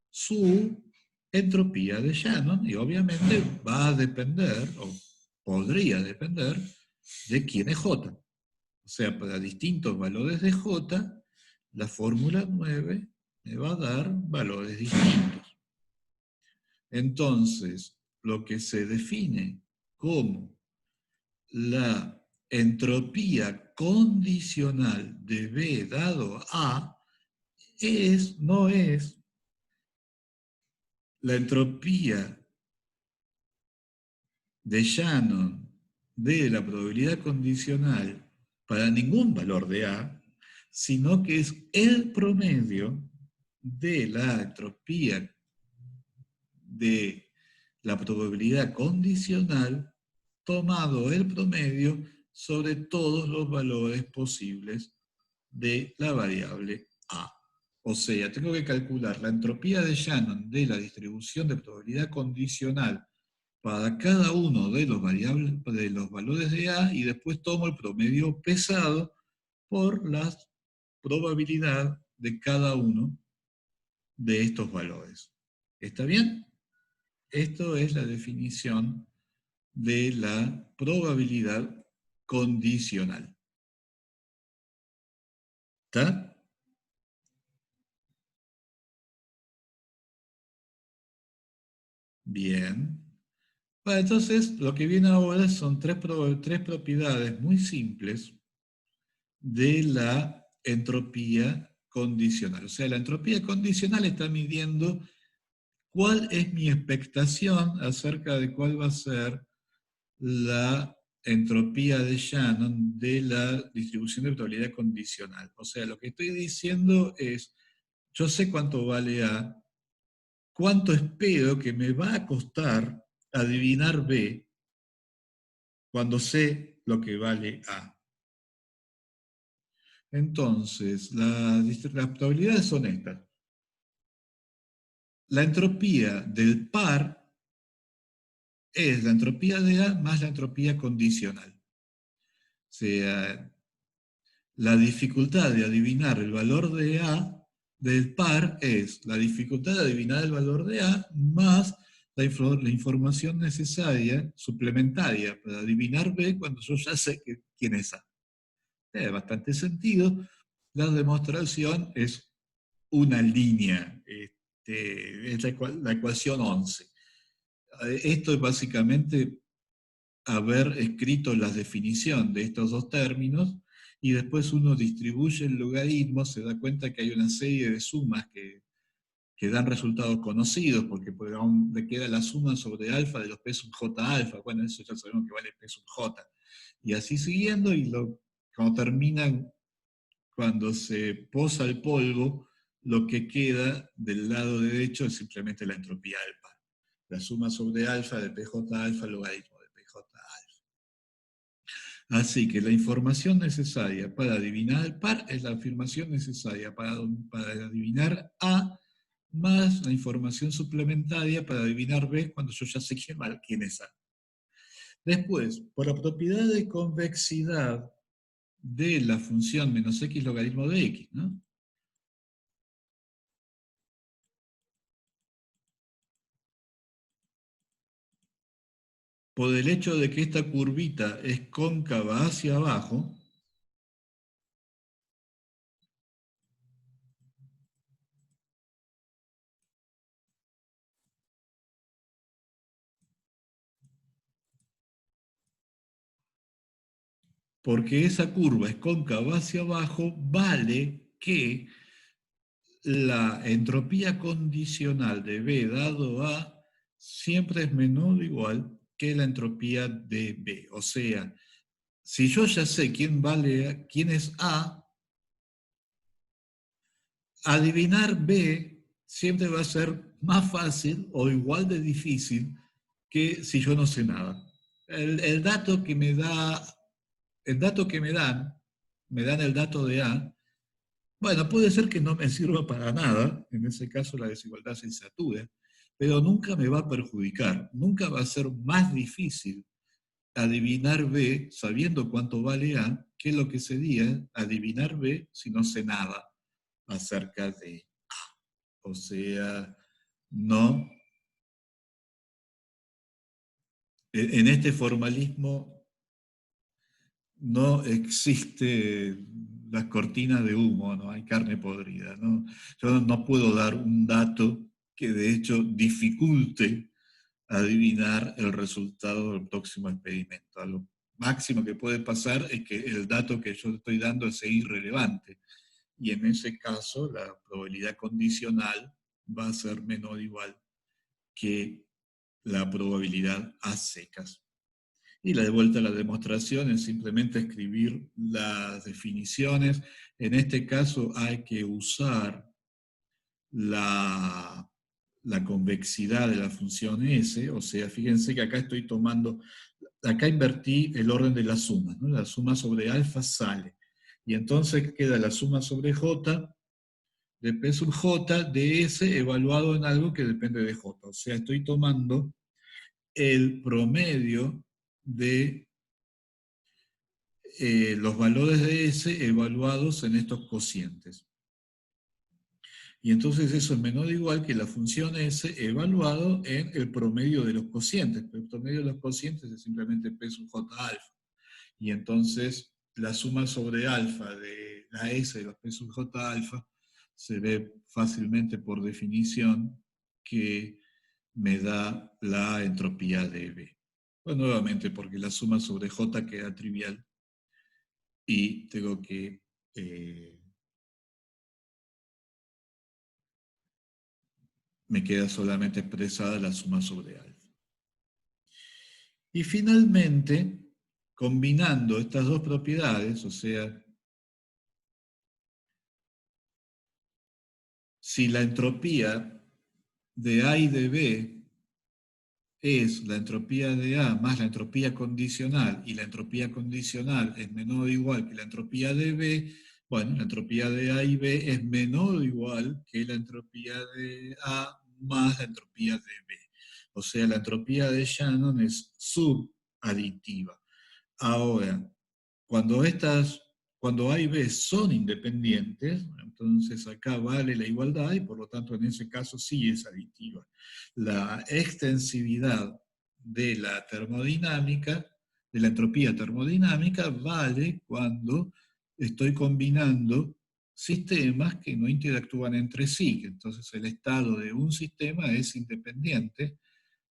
su entropía de Shannon y obviamente va a depender, o podría depender, de quién es J. O sea, para distintos valores de J, la fórmula 9 me va a dar valores distintos. Entonces, lo que se define como la entropía condicional de B dado A no es la entropía de Shannon de la probabilidad condicional para ningún valor de A, sino que es el promedio de la entropía de la probabilidad condicional tomado el promedio sobre todos los valores posibles de la variable A. O sea, tengo que calcular la entropía de Shannon de la distribución de probabilidad condicional para cada uno de los valores de A y después tomo el promedio pesado por la probabilidad de cada uno de estos valores. ¿Está bien? Esto es la definición de la probabilidad condicional. ¿Está? Bien. Bueno, entonces, lo que viene ahora son tres propiedades muy simples de la entropía condicional. O sea, la entropía condicional está midiendo cuál es mi expectación acerca de cuál va a ser la entropía de Shannon de la distribución de probabilidad condicional. O sea, lo que estoy diciendo es, yo sé cuánto vale A, cuánto espero que me va a costar adivinar B cuando sé lo que vale A. Entonces, las probabilidades son estas. La entropía del par es la entropía de A más la entropía condicional. O sea, la dificultad de adivinar el valor de A del par es la dificultad de adivinar el valor de A más la información necesaria, suplementaria, para adivinar B cuando yo ya sé quién es A. Tiene bastante sentido. La demostración es una línea, es la ecuación 11. Esto es básicamente haber escrito la definición de estos dos términos y después uno distribuye el logaritmo, se da cuenta que hay una serie de sumas que dan resultados conocidos, porque aún le queda la suma sobre alfa de los P sub J alfa, bueno, eso ya sabemos que vale P sub J, y así siguiendo, y cuando terminan, cuando se posa el polvo, lo que queda del lado derecho es simplemente la entropía del par. La suma sobre alfa de PJ alfa, logaritmo de PJ alfa. Así que la información necesaria para adivinar el par es la afirmación necesaria para adivinar A, más la información suplementaria para adivinar B cuando yo ya sé quién es A. Después, por la propiedad de convexidad de la función menos x logaritmo de x, ¿no? Por el hecho de que esta curvita es cóncava hacia abajo, porque esa curva es cóncava hacia abajo, vale que la entropía condicional de B dado A siempre es menor o igual que la entropía de B. O sea, si yo ya sé quién es A, adivinar B siempre va a ser más fácil o igual de difícil que si yo no sé nada. El dato que me da, el dato que me dan el dato de A. Bueno, puede ser que no me sirva para nada, en ese caso la desigualdad se insatura, pero nunca me va a perjudicar, nunca va a ser más difícil adivinar B sabiendo cuánto vale A que lo que sería adivinar B si no sé nada acerca de A. O sea, no, en este formalismo no existe las cortinas de humo, no hay carne podrida. ¿No? Yo no puedo dar un dato que de hecho dificulte adivinar el resultado del próximo experimento. A lo máximo que puede pasar es que el dato que yo estoy dando es irrelevante. Y en ese caso la probabilidad condicional va a ser menor o igual que la probabilidad a secas. Y la de vuelta a la demostración es simplemente escribir las definiciones. En este caso hay que usar la convexidad de la función S, o sea, fíjense que acá estoy tomando, acá invertí el orden de las sumas, ¿no? La suma sobre alfa sale, y entonces queda la suma sobre J de P sub J de S evaluado en algo que depende de J, o sea, estoy tomando el promedio de los valores de S evaluados en estos cocientes. Y entonces eso es menor o igual que la función S evaluado en el promedio de los cocientes. El promedio de los cocientes es simplemente P sub J alfa. Y entonces la suma sobre alfa de la S de los P sub J alfa, se ve fácilmente por definición que me da la entropía de B. Pues nuevamente porque la suma sobre J queda trivial y tengo que me queda solamente expresada la suma sobre alfa. Y finalmente, combinando estas dos propiedades, o sea, si la entropía de A y de B es la entropía de A más la entropía condicional, y la entropía condicional es menor o igual que la entropía de B, bueno, la entropía de A y B es menor o igual que la entropía de A más la entropía de B. O sea, la entropía de Shannon es subaditiva. Ahora, cuando A y B son independientes, entonces acá vale la igualdad y por lo tanto en ese caso sí es aditiva. La extensividad de la termodinámica, de la entropía termodinámica, vale cuando estoy combinando sistemas que no interactúan entre sí. Entonces el estado de un sistema es independiente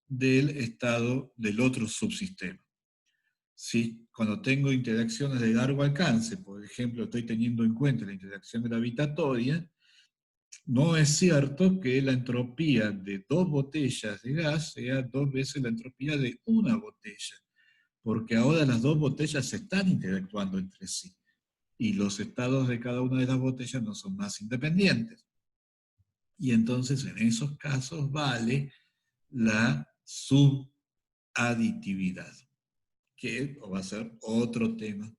del estado del otro subsistema. ¿Sí? Cuando tengo interacciones de largo alcance, por ejemplo, estoy teniendo en cuenta la interacción gravitatoria, no es cierto que la entropía de 2 botellas de gas sea 2 veces la entropía de una botella, porque ahora las 2 botellas se están interactuando entre sí, y los estados de cada una de las botellas no son más independientes. Y entonces en esos casos vale la subaditividad, que va a ser otro tema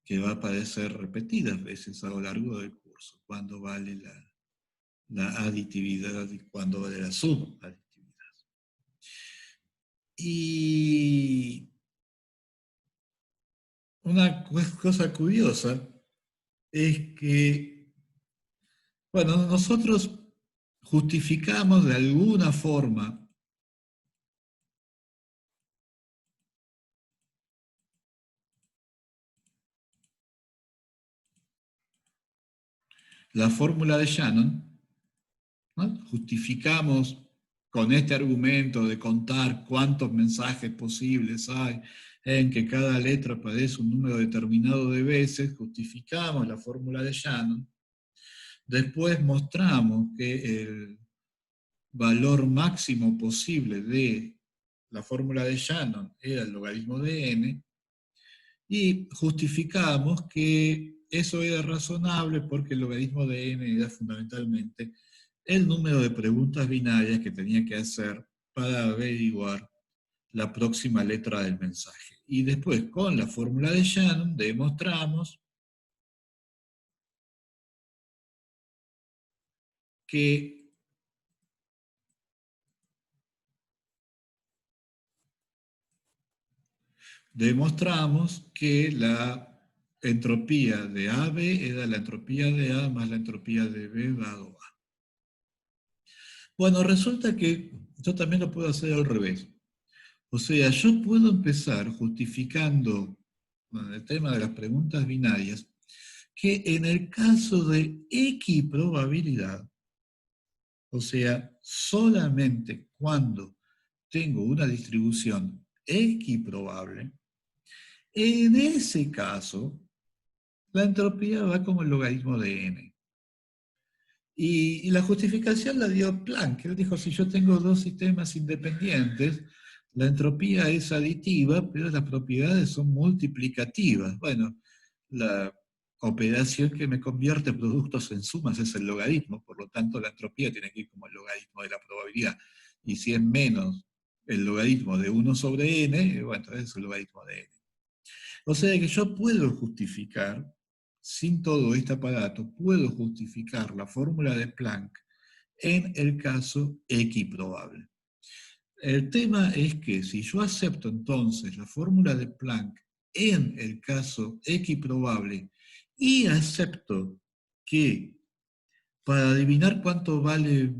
que va a aparecer repetidas veces a lo largo del curso, cuando vale la aditividad y cuando vale la subaditividad. Y una cosa curiosa es que, bueno, nosotros justificamos de alguna forma la fórmula de Shannon, ¿no? Justificamos con este argumento de contar cuántos mensajes posibles hay en que cada letra aparece un número determinado de veces, justificamos la fórmula de Shannon. Después mostramos que el valor máximo posible de la fórmula de Shannon era el logaritmo de n, y justificamos que eso era razonable porque el logaritmo de n era fundamentalmente el número de preguntas binarias que tenía que hacer para averiguar la próxima letra del mensaje. Y después, con la fórmula de Shannon, demostramos que la entropía de AB era la entropía de A más la entropía de B dado A. Bueno, resulta que yo también lo puedo hacer al revés. O sea, yo puedo empezar justificando, bueno, el tema de las preguntas binarias, que en el caso de equiprobabilidad, o sea, solamente cuando tengo una distribución equiprobable, en ese caso, la entropía va como el logaritmo de n. Y la justificación la dio Planck. Él dijo, si yo tengo dos sistemas independientes, la entropía es aditiva, pero las propiedades son multiplicativas. Bueno, la operación que me convierte productos en sumas es el logaritmo, por lo tanto la entropía tiene que ir como el logaritmo de la probabilidad. Y si es menos el logaritmo de 1 sobre n, bueno, entonces es el logaritmo de n. O sea que yo puedo justificar, sin todo este aparato, puedo justificar la fórmula de Planck en el caso equiprobable. El tema es que si yo acepto entonces la fórmula de Planck en el caso equiprobable y acepto que para adivinar cuánto vale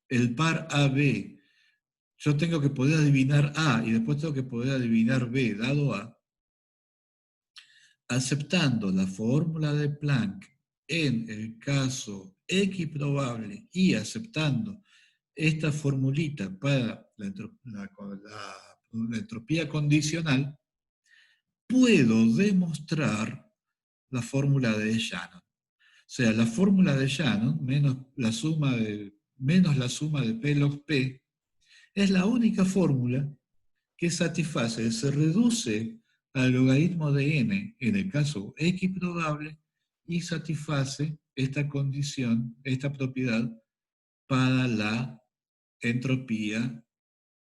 el par AB, yo tengo que poder adivinar A y después tengo que poder adivinar B dado A, aceptando la fórmula de Planck en el caso equiprobable y aceptando esta formulita para la entropía condicional, puedo demostrar la fórmula de Shannon. O sea, la fórmula de Shannon menos la suma de P log P es la única fórmula que satisface, se reduce al logaritmo de n en el caso equiprobable y satisface esta condición, esta propiedad para la entropía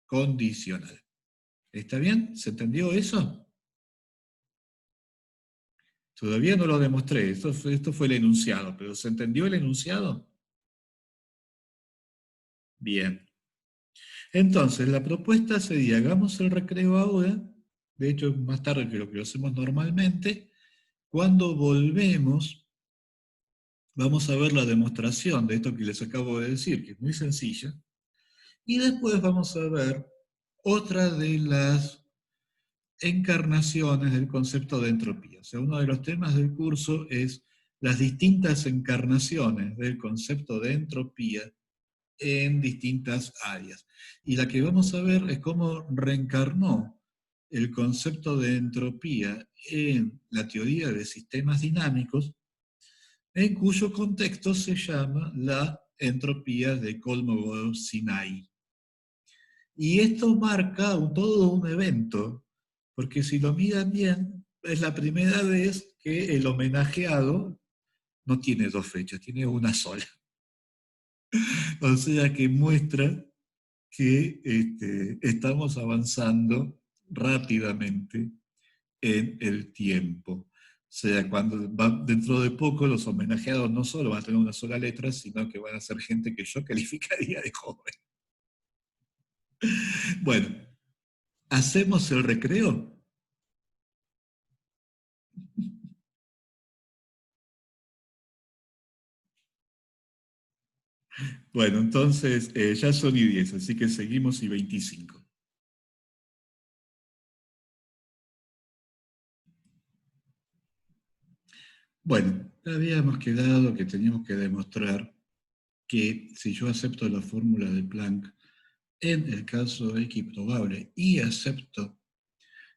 condicional. ¿Está bien? ¿Se entendió eso? Todavía no lo demostré, esto fue el enunciado, pero ¿se entendió el enunciado? Bien. Entonces, la propuesta sería, hagamos el recreo ahora, de hecho más tarde que lo que lo hacemos normalmente. Cuando volvemos, vamos a ver la demostración de esto que les acabo de decir, que es muy sencilla, y después vamos a ver otra de las encarnaciones del concepto de entropía. O sea, uno de los temas del curso es las distintas encarnaciones del concepto de entropía en distintas áreas. Y la que vamos a ver es cómo reencarnó el concepto de entropía en la teoría de sistemas dinámicos, en cuyo contexto se llama la entropía de Kolmogorov-Sinai. Y esto marca todo un evento, porque si lo miran bien, es la primera vez que el homenajeado no tiene dos fechas, tiene una sola. O sea que muestra que estamos avanzando rápidamente en el tiempo. O sea, dentro de poco los homenajeados no solo van a tener una sola letra, sino que van a ser gente que yo calificaría de joven. Bueno, ¿hacemos el recreo? Bueno, entonces ya son y 10, así que seguimos y 25. Bueno, habíamos quedado que teníamos que demostrar que si yo acepto la fórmula de Planck en el caso equiprobable y acepto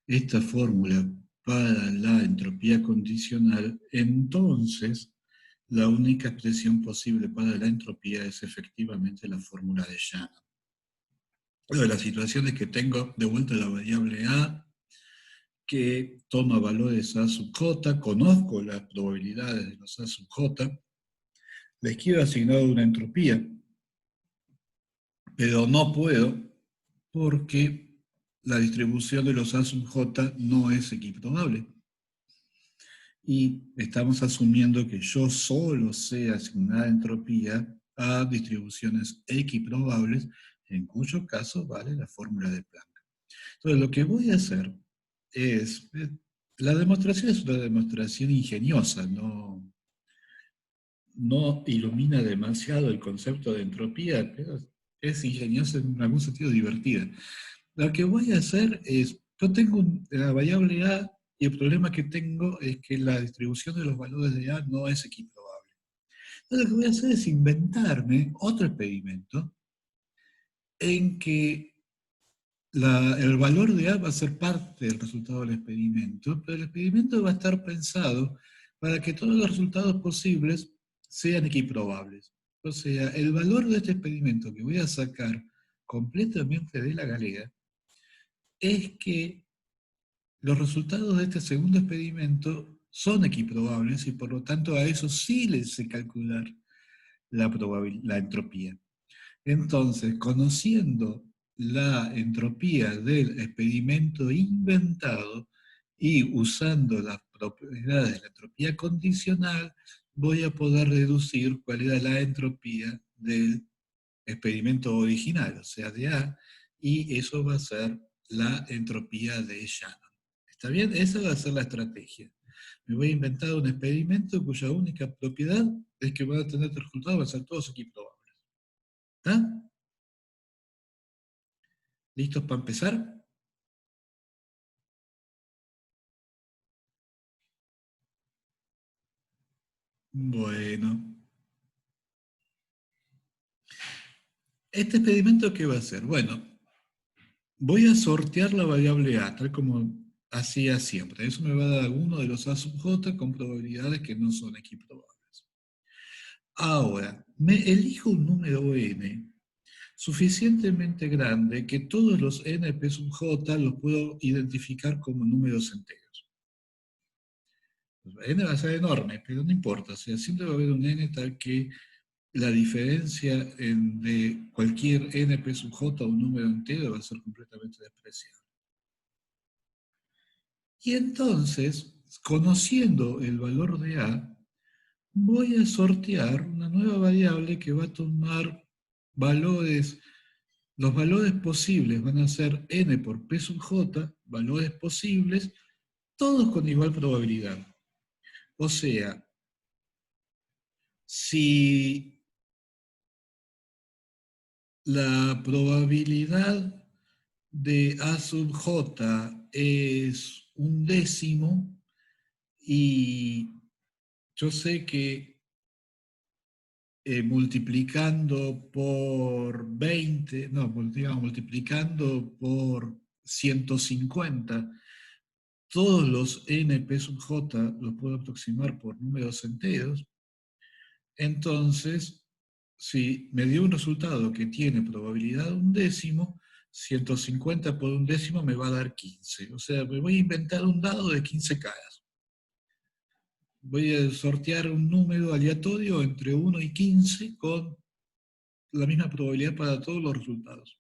esta fórmula para la entropía condicional, entonces la única expresión posible para la entropía es efectivamente la fórmula de Shannon. La situación es que tengo de vuelta la variable A, que toma valores A sub j, conozco las probabilidades de los A sub j, les quiero asignar una entropía, pero no puedo porque la distribución de los A sub j no es equiprobable. Y estamos asumiendo que yo solo sé asignar entropía a distribuciones equiprobables, en cuyo caso vale la fórmula de Planck. Entonces, lo que voy a hacer es, la demostración es una demostración ingeniosa, no ilumina demasiado el concepto de entropía, pero es ingeniosa en algún sentido divertida. Lo que voy a hacer es, yo tengo la variable A y el problema que tengo es que la distribución de los valores de A no es equiprobable. Entonces lo que voy a hacer es inventarme otro experimento en que el valor de A va a ser parte del resultado del experimento, pero el experimento va a estar pensado para que todos los resultados posibles sean equiprobables. O sea, el valor de este experimento que voy a sacar completamente de la galera es que los resultados de este segundo experimento son equiprobables y por lo tanto a eso sí les sé calcular la entropía. Entonces, conociendo la entropía del experimento inventado y usando las propiedades de la entropía condicional, voy a poder deducir cuál era la entropía del experimento original, o sea, de A, y eso va a ser la entropía de Shannon. ¿Está bien? Esa va a ser la estrategia. Me voy a inventar un experimento cuya única propiedad es que van a tener resultados, van a ser todos equiprobables. ¿Está? ¿Listos para empezar? Bueno. ¿Este experimento qué va a hacer? Bueno, voy a sortear la variable A, tal como hacía siempre. Eso me va a dar alguno de los A sub j con probabilidades que no son equiprobables. Ahora, me elijo un número n suficientemente grande que todos los np sub j los puedo identificar como números enteros. N va a ser enorme, pero no importa. O sea, siempre va a haber un n tal que la diferencia de cualquier np sub j a un número entero va a ser completamente despreciable. Y entonces, conociendo el valor de A, voy a sortear una nueva variable que va a tomar valores, los valores posibles van a ser n por p sub j, valores posibles, todos con igual probabilidad. O sea, si la probabilidad de A sub j es un décimo y yo sé que multiplicando por 20, no, digamos, multiplicando por 150, todos los np sub j los puedo aproximar por números enteros, entonces, si me dio un resultado que tiene probabilidad de un décimo, 150 por un décimo me va a dar 15. O sea, me voy a inventar un dado de 15 caras. Voy a sortear un número aleatorio entre 1 y 15 con la misma probabilidad para todos los resultados.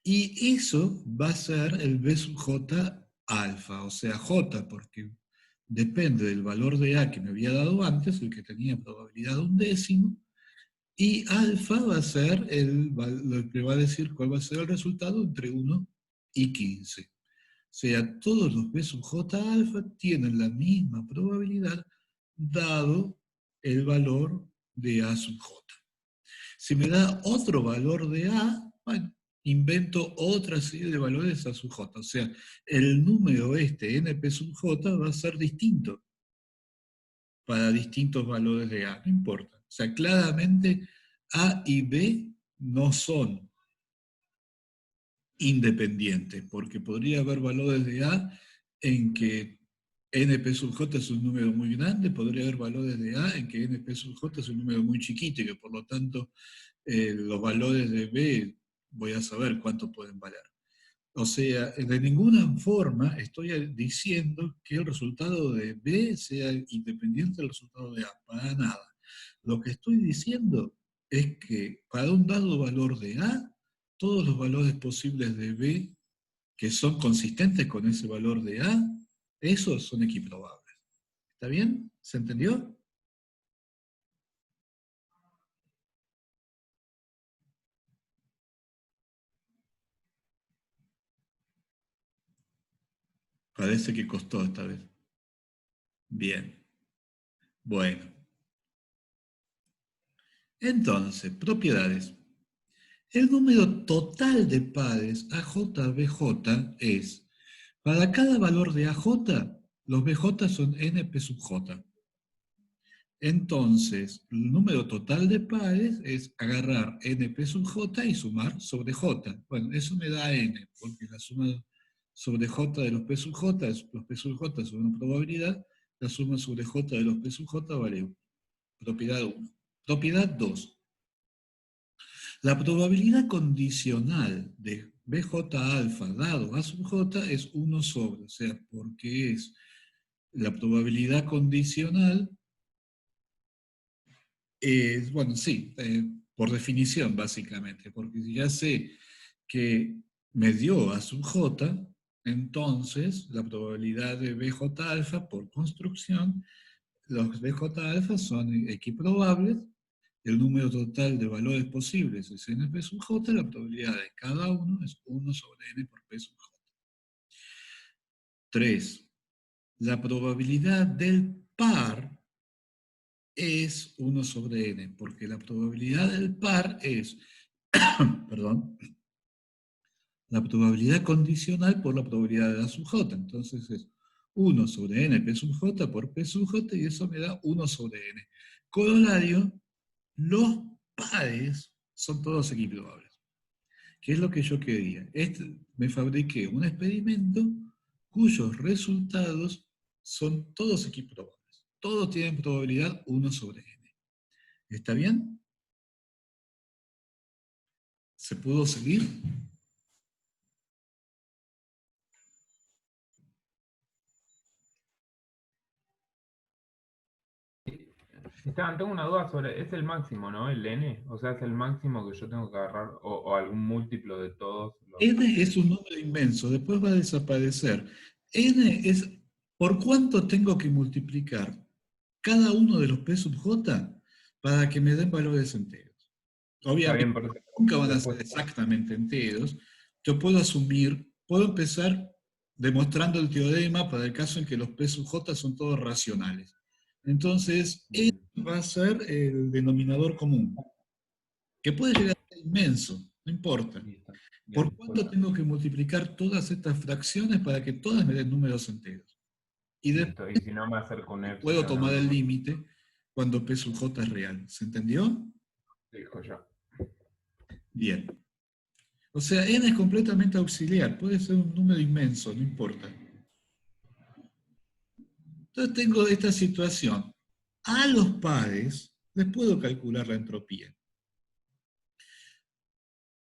Y eso va a ser el B sub J alfa, o sea, J, porque depende del valor de A que me había dado antes, el que tenía probabilidad de un décimo, y alfa va a ser lo que va a decir cuál va a ser el resultado entre 1 y 15. O sea, todos los B sub J alfa tienen la misma probabilidad dado el valor de A sub J. Si me da otro valor de A, bueno, invento otra serie de valores A sub J. O sea, el número np sub J va a ser distinto para distintos valores de A, no importa. O sea, claramente A y B no son independientes, porque podría haber valores de A en que np sub j es un número muy grande, podría haber valores de A en que np sub j es un número muy chiquito y que por lo tanto los valores de B voy a saber cuánto pueden valer. O sea, de ninguna forma estoy diciendo que el resultado de B sea independiente del resultado de A, para nada. Lo que estoy diciendo es que para un dado valor de A, todos los valores posibles de B que son consistentes con ese valor de A, esos son equiprobables. ¿Está bien? ¿Se entendió? Parece que costó esta vez. Bien. Bueno. Entonces, propiedades. El número total de pares AJ-BJ es, para cada valor de AJ, los BJ son NP sub J. Entonces, el número total de pares es agarrar NP sub J y sumar sobre J. Bueno, eso me da N, porque la suma sobre J de los P sub J, los P sub J son una probabilidad, la suma sobre J de los P sub J vale 1. Propiedad 1. Propiedad 2. La probabilidad condicional de BJ alfa dado A sub J es 1 sobre, o sea, porque es la probabilidad condicional, es, bueno, sí, por definición básicamente, porque si ya sé que me dio A sub J, entonces la probabilidad de BJ alfa por construcción, los BJ alfa son equiprobables. El número total de valores posibles es NP sub J, la probabilidad de cada uno es 1 sobre N por P sub J. 3. La probabilidad del par es 1 sobre N, porque la probabilidad del par es, perdón, la probabilidad condicional por la probabilidad de A sub J. Entonces es 1 sobre n p sub j por p sub j, y eso me da 1 sobre n. Corolario, los pares son todos equiprobables. ¿Qué es lo que yo quería? Me fabriqué un experimento cuyos resultados son todos equiprobables. Todos tienen probabilidad 1 sobre n. ¿Está bien? ¿Se pudo seguir?
Esteban, tengo una duda sobre, es el máximo, ¿no? El n, o sea, es el máximo que yo tengo que agarrar, o algún múltiplo de todos los...
N es un número inmenso, después va a desaparecer. N es, ¿por cuánto tengo que multiplicar cada uno de los P sub J para que me den valores enteros?
Está
Obviamente,
bien, pero
nunca van a ser
después...
exactamente enteros. Yo puedo asumir, puedo empezar demostrando el teorema para el caso en que los P sub J son todos racionales. Entonces, N va a ser el denominador común, que puede llegar a ser inmenso, no importa.
Listo. Bien,
¿Por cuánto tengo que multiplicar todas estas fracciones para que todas me den números enteros? Y después
listo. Y si no me acerco un
puedo
epsilon a
tomar el
uno,
límite cuando P sub J es real. ¿Se entendió?
dijo yo.
Bien. O sea, n es completamente auxiliar, puede ser un número inmenso, no importa. Entonces tengo esta situación. A los pares les puedo calcular la entropía.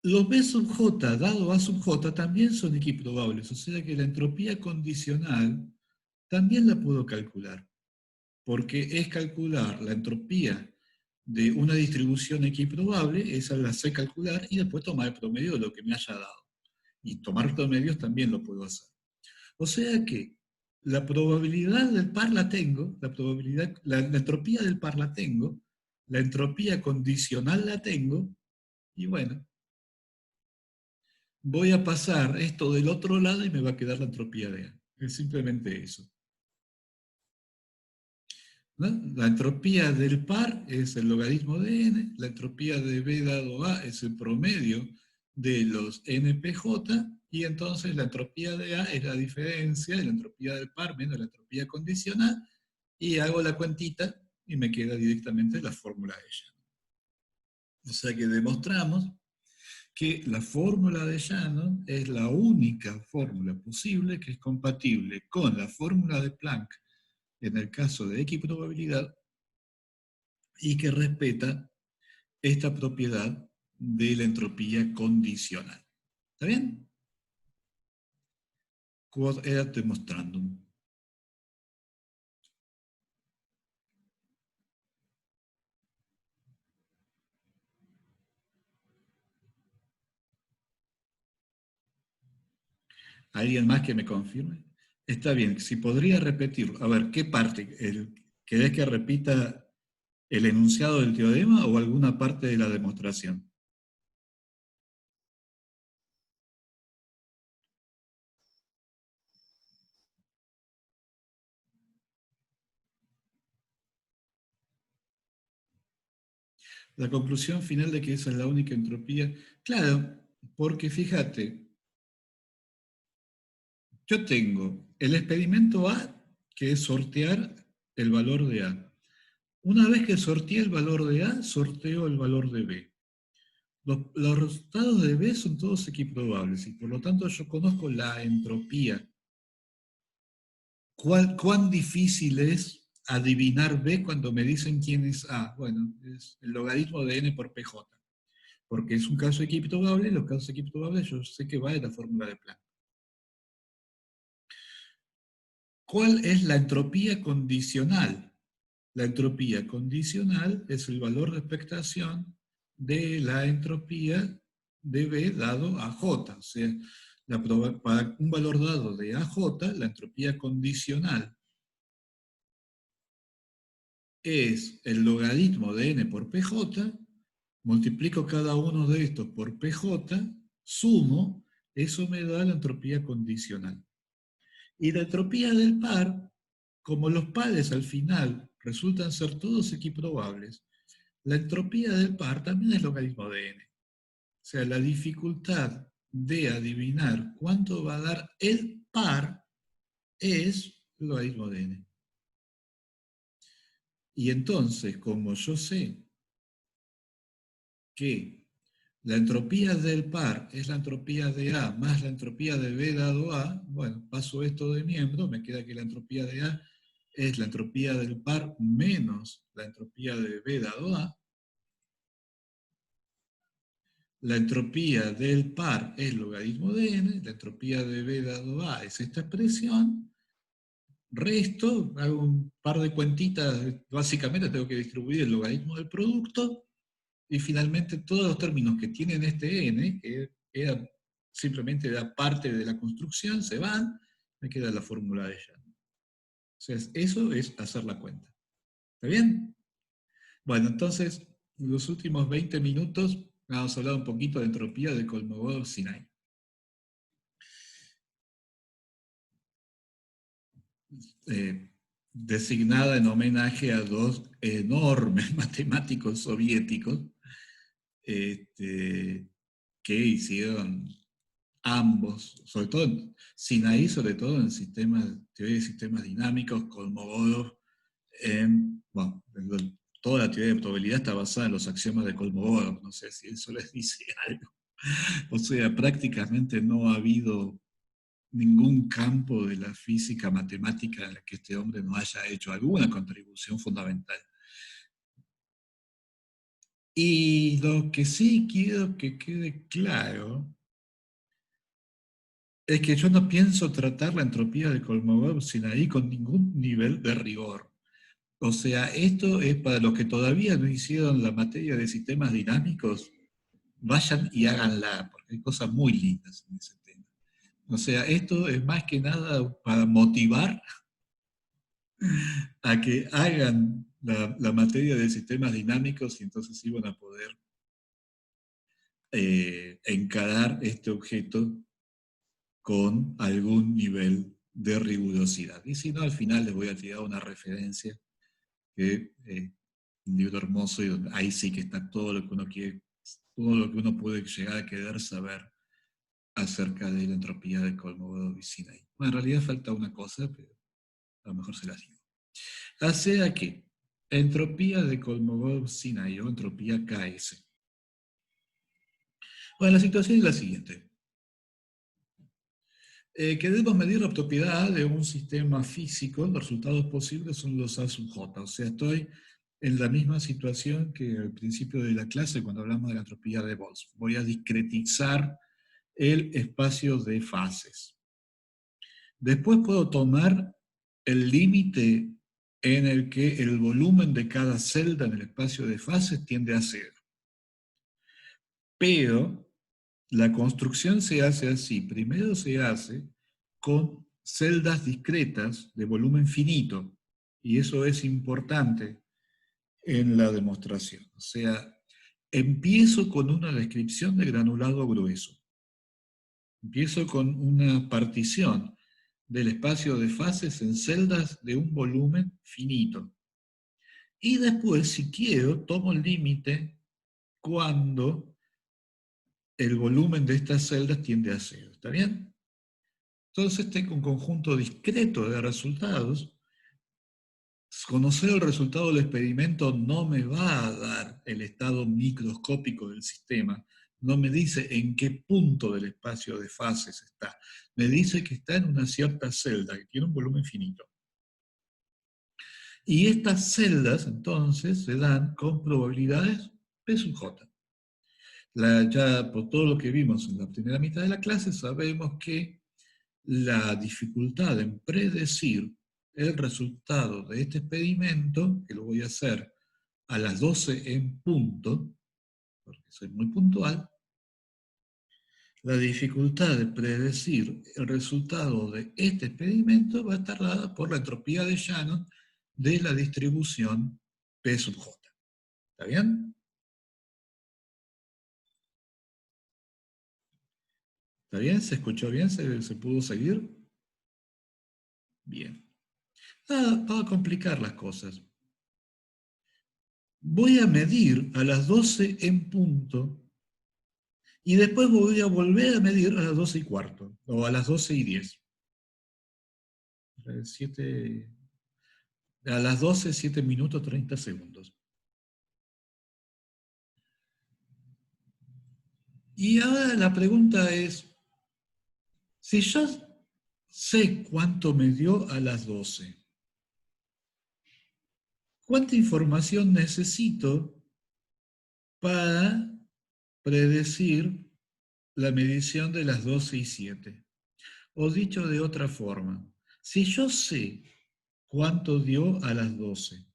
Los B sub J dado A sub J también son equiprobables, o sea que la entropía condicional también la puedo calcular, porque es calcular la entropía de una distribución equiprobable, esa la sé calcular, y después tomar el promedio de lo que me haya dado. Y tomar promedios también lo puedo hacer. O sea que la probabilidad del par la tengo, la entropía del par la tengo, la entropía condicional la tengo, y bueno, voy a pasar esto del otro lado y me va a quedar la entropía de A. Es simplemente eso. ¿No? La entropía del par es el logaritmo de n, la entropía de B dado A es el promedio de los NPJ, y entonces la entropía de A es la diferencia de la entropía del par menos la entropía condicional, y hago la cuentita y me queda directamente la fórmula de Shannon. O sea que demostramos que la fórmula de Shannon es la única fórmula posible que es compatible con la fórmula de Planck en el caso de equiprobabilidad y que respeta esta propiedad de la entropía condicional. ¿Está bien? Quod erat demonstrandum. ¿Alguien más que me confirme? Está bien, si podría repetirlo. A ver, ¿qué parte? ¿Querés que repita el enunciado del teorema o alguna parte de la demostración? La conclusión final de que esa es la única entropía. Claro, porque fíjate, yo tengo el experimento A, que es sortear el valor de A. Una vez que sorteé el valor de A, sorteo el valor de B. Los resultados de B son todos equiprobables y por lo tanto yo conozco la entropía. ¿Cuán difícil es adivinar B cuando me dicen quién es A? Bueno, es el logaritmo de n por PJ, porque es un caso equiprobable, y los casos equiprobables yo sé que va de la fórmula de Planck. ¿Cuál es la entropía condicional? La entropía condicional es el valor de expectación de la entropía de B dado a J. O sea, para un valor dado de AJ, la entropía condicional es el logaritmo de n por PJ, multiplico cada uno de estos por PJ, sumo, eso me da la entropía condicional. Y la entropía del par, como los pares al final resultan ser todos equiprobables, la entropía del par también es logaritmo de n. O sea, la dificultad de adivinar cuánto va a dar el par es el logaritmo de n. Y entonces, como yo sé que la entropía del par es la entropía de A más la entropía de B dado A, bueno, paso esto de miembro, me queda que la entropía de A es la entropía del par menos la entropía de B dado A. La entropía del par es logaritmo de n, la entropía de B dado A es esta expresión. Resto, hago un par de cuentitas, básicamente tengo que distribuir el logaritmo del producto, y finalmente todos los términos que tienen este n, que simplemente da parte de la construcción, se van, me queda la fórmula de Shannon. O sea, eso es hacer la cuenta. ¿Está bien? Bueno, entonces, en los últimos 20 minutos vamos a hablar un poquito de entropía de Kolmogorov-Sinai. Designada en homenaje a dos enormes matemáticos soviéticos que hicieron ambos, sobre todo Sinai, sobre todo en teoría de sistemas dinámicos, Kolmogorov, bueno, toda la teoría de probabilidad está basada en los axiomas de Kolmogorov, no sé si eso les dice algo. O sea, prácticamente no ha habido ningún campo de la física matemática en el que este hombre no haya hecho alguna contribución fundamental. Y lo que sí quiero que quede claro es que yo no pienso tratar la entropía de Kolmogorov-Sinai con ningún nivel de rigor. O sea, esto es para los que todavía no hicieron la materia de sistemas dinámicos, vayan y háganla, porque hay cosas muy lindas en ese tema. O sea, esto es más que nada para motivar a que hagan la materia de sistemas dinámicos y entonces iban a poder encarar este objeto con algún nivel de rigurosidad. Y si no, al final les voy a tirar una referencia, que un libro hermoso, y donde ahí sí que está todo lo que uno quiere, todo lo que uno puede llegar a querer saber acerca de la entropía de Kolmogorov-Sinai. Bueno, en realidad falta una cosa, pero a lo mejor se las digo. O sea que entropía de Kolmogorov-Sinai o entropía KS. Bueno, la situación es la siguiente. Queremos medir la propiedad de un sistema físico, los resultados posibles son los A sub J. O sea, estoy en la misma situación que al principio de la clase cuando hablamos de la entropía de Boltzmann. Voy a discretizar el espacio de fases. Después puedo tomar el límite en el que el volumen de cada celda en el espacio de fases tiende a cero. Pero la construcción se hace así. Primero se hace con celdas discretas de volumen finito. Y eso es importante en la demostración. O sea, empiezo con una descripción de granulado grueso. Empiezo con una partición del espacio de fases en celdas de un volumen finito. Y después, si quiero, tomo el límite cuando el volumen de estas celdas tiende a cero. ¿Está bien? Entonces tengo un conjunto discreto de resultados. Conocer el resultado del experimento no me va a dar el estado microscópico del sistema. No me dice en qué punto del espacio de fases está. Me dice que está en una cierta celda, que tiene un volumen finito. Y estas celdas, entonces, se dan con probabilidades P sub J. Ya por todo lo que vimos en la primera mitad de la clase, sabemos que la dificultad en predecir el resultado de este experimento, que lo voy a hacer a las 12 en punto, porque soy muy puntual, la dificultad de predecir el resultado de este experimento va a estar dada por la entropía de Shannon de la distribución P sub J. ¿Está bien? ¿Está bien? ¿Se escuchó bien? ¿Se pudo seguir? Bien. Nada, para complicar las cosas. Voy a medir a las 12 en punto y después voy a volver a medir a las 12 y cuarto o a las 12 y 10. A las 12, 7 minutos, 30 segundos. Y ahora la pregunta es, si yo sé cuánto me dio a las 12, ¿cuánta información necesito para predecir la medición de las 12 y 7? O dicho de otra forma, si yo sé cuánto dio a las 12,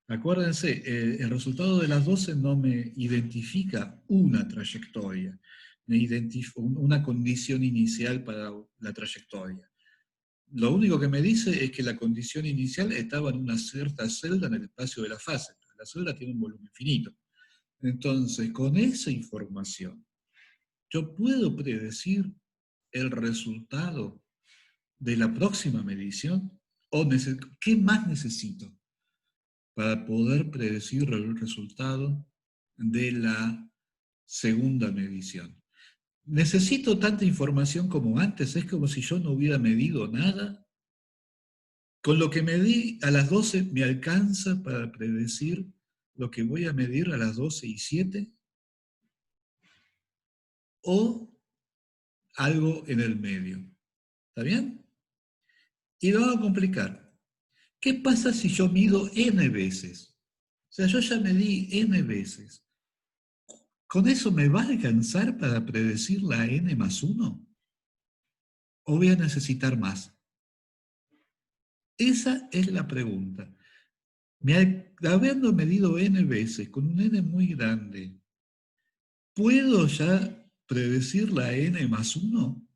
acuérdense, el resultado de las 12 no me identifica una trayectoria, me identifica una condición inicial para la trayectoria. Lo único que me dice es que la condición inicial estaba en una cierta celda en el espacio de la fase. La celda tiene un volumen finito. Entonces, con esa información, yo puedo predecir el resultado de la próxima medición. ¿O qué más necesito para poder predecir el resultado de la segunda medición? ¿Necesito tanta información como antes? ¿Es como si yo no hubiera medido nada? ¿Con lo que medí a las 12 me alcanza para predecir lo que voy a medir a las 12 y 7? ¿O algo en el medio? ¿Está bien? Y lo vamos a complicar. ¿Qué pasa si yo mido n veces? O sea, yo ya medí n veces. ¿Con eso me va a alcanzar para predecir la n más 1? ¿O voy a necesitar más? Esa es la pregunta. Habiendo medido n veces, con un n muy grande, ¿puedo ya predecir la n más 1?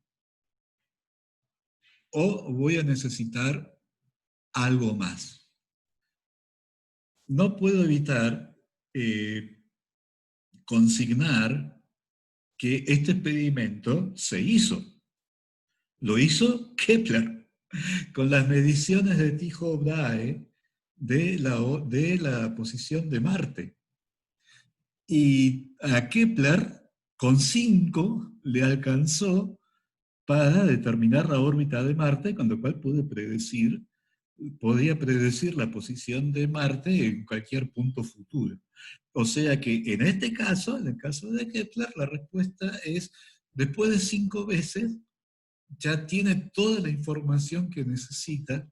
¿O voy a necesitar algo más? No puedo evitar consignar que este experimento se hizo. Lo hizo Kepler con las mediciones de Tycho Brahe de la posición de Marte. Y a Kepler, con 5, le alcanzó para determinar la órbita de Marte, con lo cual podía predecir la posición de Marte en cualquier punto futuro. O sea que en este caso, en el caso de Kepler, la respuesta es, después de 5 veces, ya tiene toda la información que necesita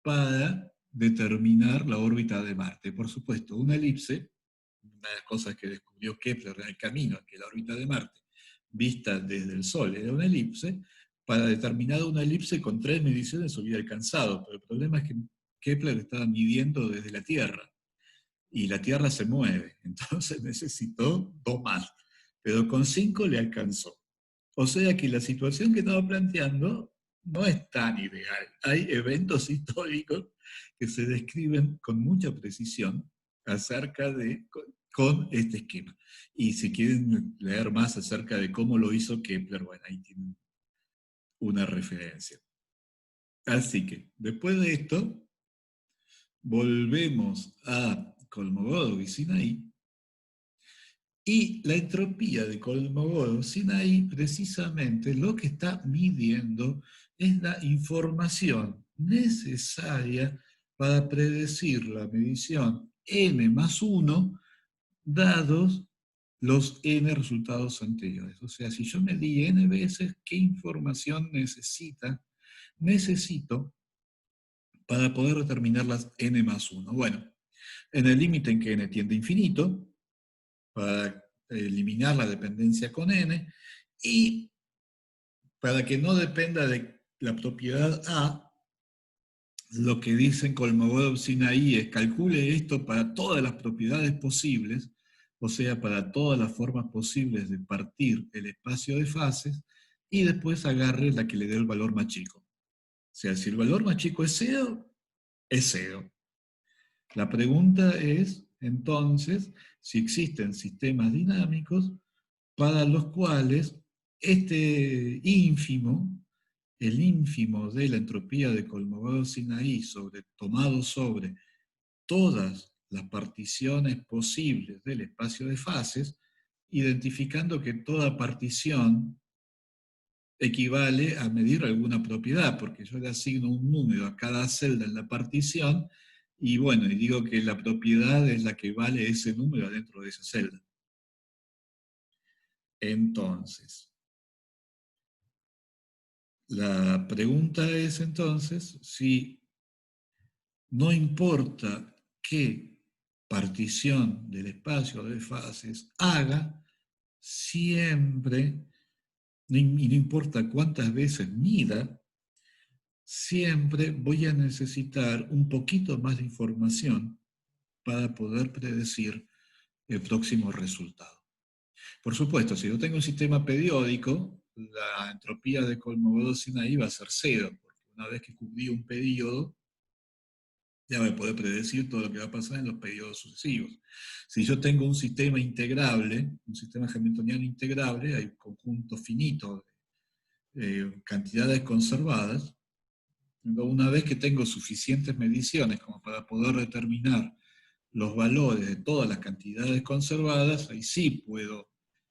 para determinar la órbita de Marte. Por supuesto, una elipse, una de las cosas que descubrió Kepler en el camino, que la órbita de Marte, vista desde el Sol, era una elipse. Para determinar una elipse con 3 mediciones hubiera alcanzado, pero el problema es que Kepler estaba midiendo desde la Tierra, y la Tierra se mueve, entonces necesitó 2 más, pero con 5 le alcanzó. O sea que la situación que estaba planteando no es tan ideal. Hay eventos históricos que se describen con mucha precisión acerca de, con este esquema. Y si quieren leer más acerca de cómo lo hizo Kepler, bueno, ahí tienen una referencia. Así que, después de esto, volvemos a Kolmogorov y Sinaí. Y la entropía de Kolmogorov-Sinaí, precisamente lo que está midiendo es la información necesaria para predecir la medición n más 1, dados los n resultados anteriores. O sea, si yo medí n veces, ¿qué información necesito para poder determinar las n más 1? Bueno, en el límite en que n tiende a infinito, para eliminar la dependencia con n, y para que no dependa de la propiedad A, lo que dicen Kolmogorov-Sinaí es calcule esto para todas las propiedades posibles, o sea, para todas las formas posibles de partir el espacio de fases, y después agarre la que le dé el valor más chico. O sea, si el valor más chico es 0, es 0. La pregunta es, entonces, si existen sistemas dinámicos para los cuales el ínfimo de la entropía de Kolmogorov-Sinaí tomado sobre todas las particiones posibles del espacio de fases, identificando que toda partición equivale a medir alguna propiedad, porque yo le asigno un número a cada celda en la partición, y bueno, y digo que la propiedad es la que vale ese número dentro de esa celda. Entonces, la pregunta es entonces si no importa qué partición del espacio de fases haga, siempre, y no importa cuántas veces mida, siempre voy a necesitar un poquito más de información para poder predecir el próximo resultado. Por supuesto, si yo tengo un sistema periódico, la entropía de Kolmogorov-Sinaí va a ser cero, porque una vez que cubrí un periodo, ya voy a poder predecir todo lo que va a pasar en los periodos sucesivos. Si yo tengo un sistema integrable, un sistema hamiltoniano integrable, hay un conjunto finito de cantidades conservadas. Una vez que tengo suficientes mediciones como para poder determinar los valores de todas las cantidades conservadas, ahí sí puedo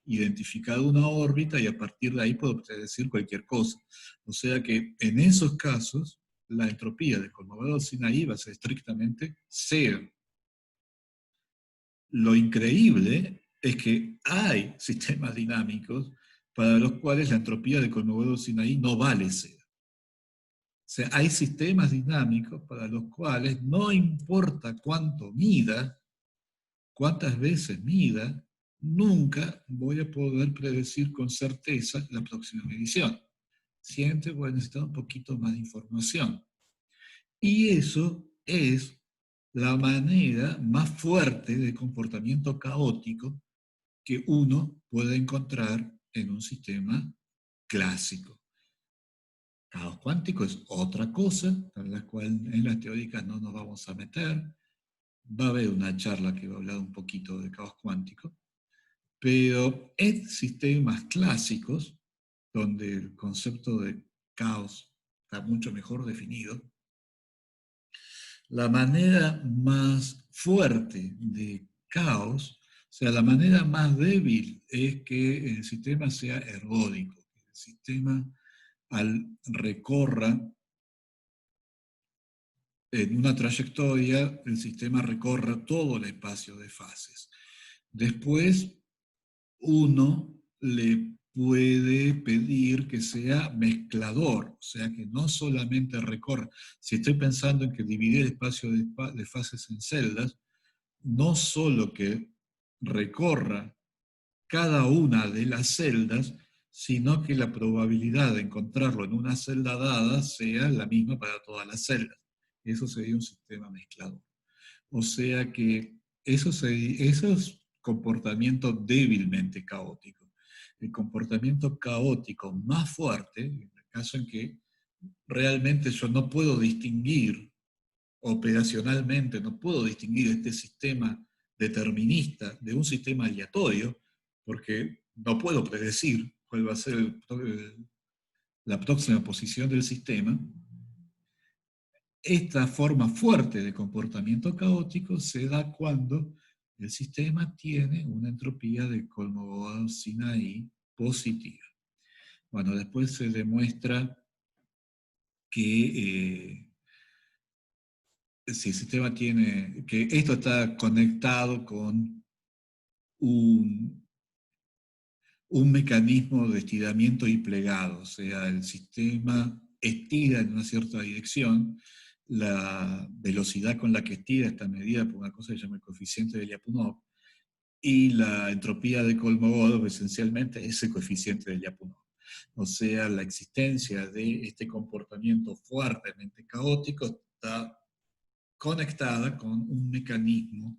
identificar una órbita y a partir de ahí puedo predecir cualquier cosa. O sea que en esos casos, la entropía de Kolmogorov-Sinaí va a ser estrictamente cero. Lo increíble es que hay sistemas dinámicos para los cuales la entropía de Kolmogorov-Sinaí no vale cero. O sea, hay sistemas dinámicos para los cuales no importa cuánto mida, cuántas veces mida, nunca voy a poder predecir con certeza la próxima medición. Siempre voy a necesitar un poquito más de información. Y eso es la manera más fuerte de comportamiento caótico que uno puede encontrar en un sistema clásico. Caos cuántico es otra cosa, para la cual en las teóricas no nos vamos a meter. Va a haber una charla que va a hablar un poquito de caos cuántico, pero en sistemas clásicos, donde el concepto de caos está mucho mejor definido, la manera más fuerte de caos, o sea, la manera más débil es que el sistema sea ergódico, que el sistema recorra en una trayectoria, el sistema recorra todo el espacio de fases. Después, uno le puede pedir que sea mezclador, o sea, que no solamente recorra. Si estoy pensando en que dividir el espacio de fases en celdas, no solo que recorra cada una de las celdas, sino que la probabilidad de encontrarlo en una celda dada sea la misma para todas las celdas. Eso sería un sistema mezclador. O sea que eso es comportamiento débilmente caótico. El comportamiento caótico más fuerte, en el caso en que realmente yo no puedo distinguir operacionalmente, no puedo distinguir este sistema determinista de un sistema aleatorio, porque no puedo predecir cuál va a ser la próxima posición del sistema. Esta forma fuerte de comportamiento caótico se da cuando el sistema tiene una entropía de Kolmogorov-Sinaí positiva. Bueno, después se demuestra que si el sistema tiene, que esto está conectado con un mecanismo de estiramiento y plegado, o sea, el sistema estira en una cierta dirección, la velocidad con la que estira está medida por una cosa que se llama el coeficiente de Lyapunov, y la entropía de Kolmogorov esencialmente es el coeficiente de Lyapunov. O sea, la existencia de este comportamiento fuertemente caótico está conectada con un mecanismo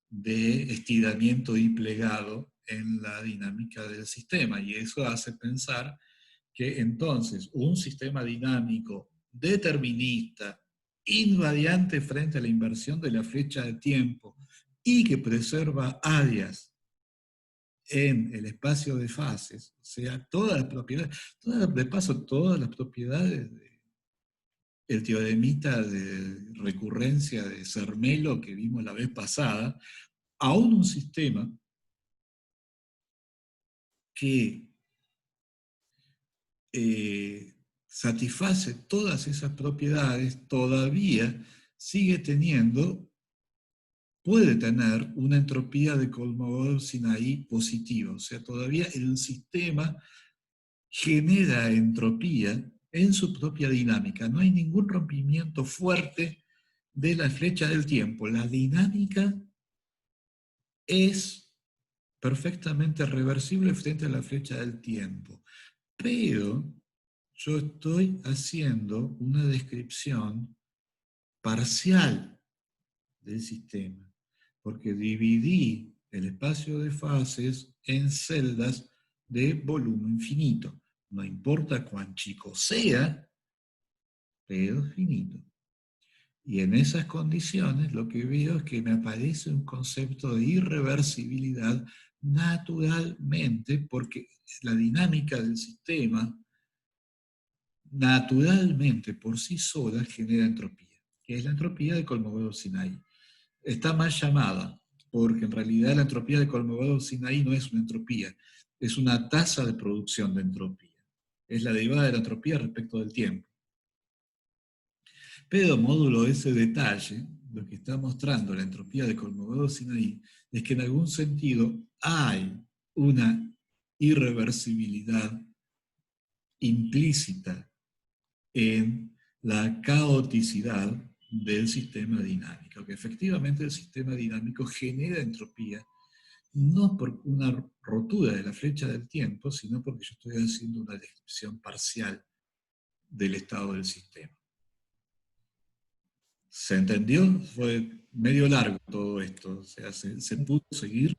de estiramiento y plegado en la dinámica del sistema. Y eso hace pensar que entonces un sistema dinámico determinista, invariante frente a la inversión de la flecha de tiempo y que preserva áreas en el espacio de fases, o sea, todas las propiedades, de paso, todas las propiedades del teoremita de recurrencia de Zermelo que vimos la vez pasada, aún un sistema que satisface todas esas propiedades, todavía sigue teniendo, puede tener una entropía de Kolmogorov-Sinaí positiva. O sea, todavía el sistema genera entropía en su propia dinámica. No hay ningún rompimiento fuerte de la flecha del tiempo. La dinámica es perfectamente reversible frente a la flecha del tiempo. Pero yo estoy haciendo una descripción parcial del sistema, porque dividí el espacio de fases en celdas de volumen finito. No importa cuán chico sea, pero es finito. Y en esas condiciones lo que veo es que me aparece un concepto de irreversibilidad naturalmente, porque la dinámica del sistema naturalmente por sí sola genera entropía, que es la entropía de Kolmogorov-Sinaí. Está mal llamada, porque en realidad la entropía de Kolmogorov-Sinaí no es una entropía, es una tasa de producción de entropía. Es la derivada de la entropía respecto del tiempo. Pero módulo ese detalle, lo que está mostrando la entropía de Kolmogorov-Sinaí, es que en algún sentido hay una irreversibilidad implícita en la caoticidad del sistema dinámico, que efectivamente el sistema dinámico genera entropía, no por una rotura de la flecha del tiempo, sino porque yo estoy haciendo una descripción parcial del estado del sistema. ¿Se entendió? Fue medio largo todo esto, o sea, se pudo seguir.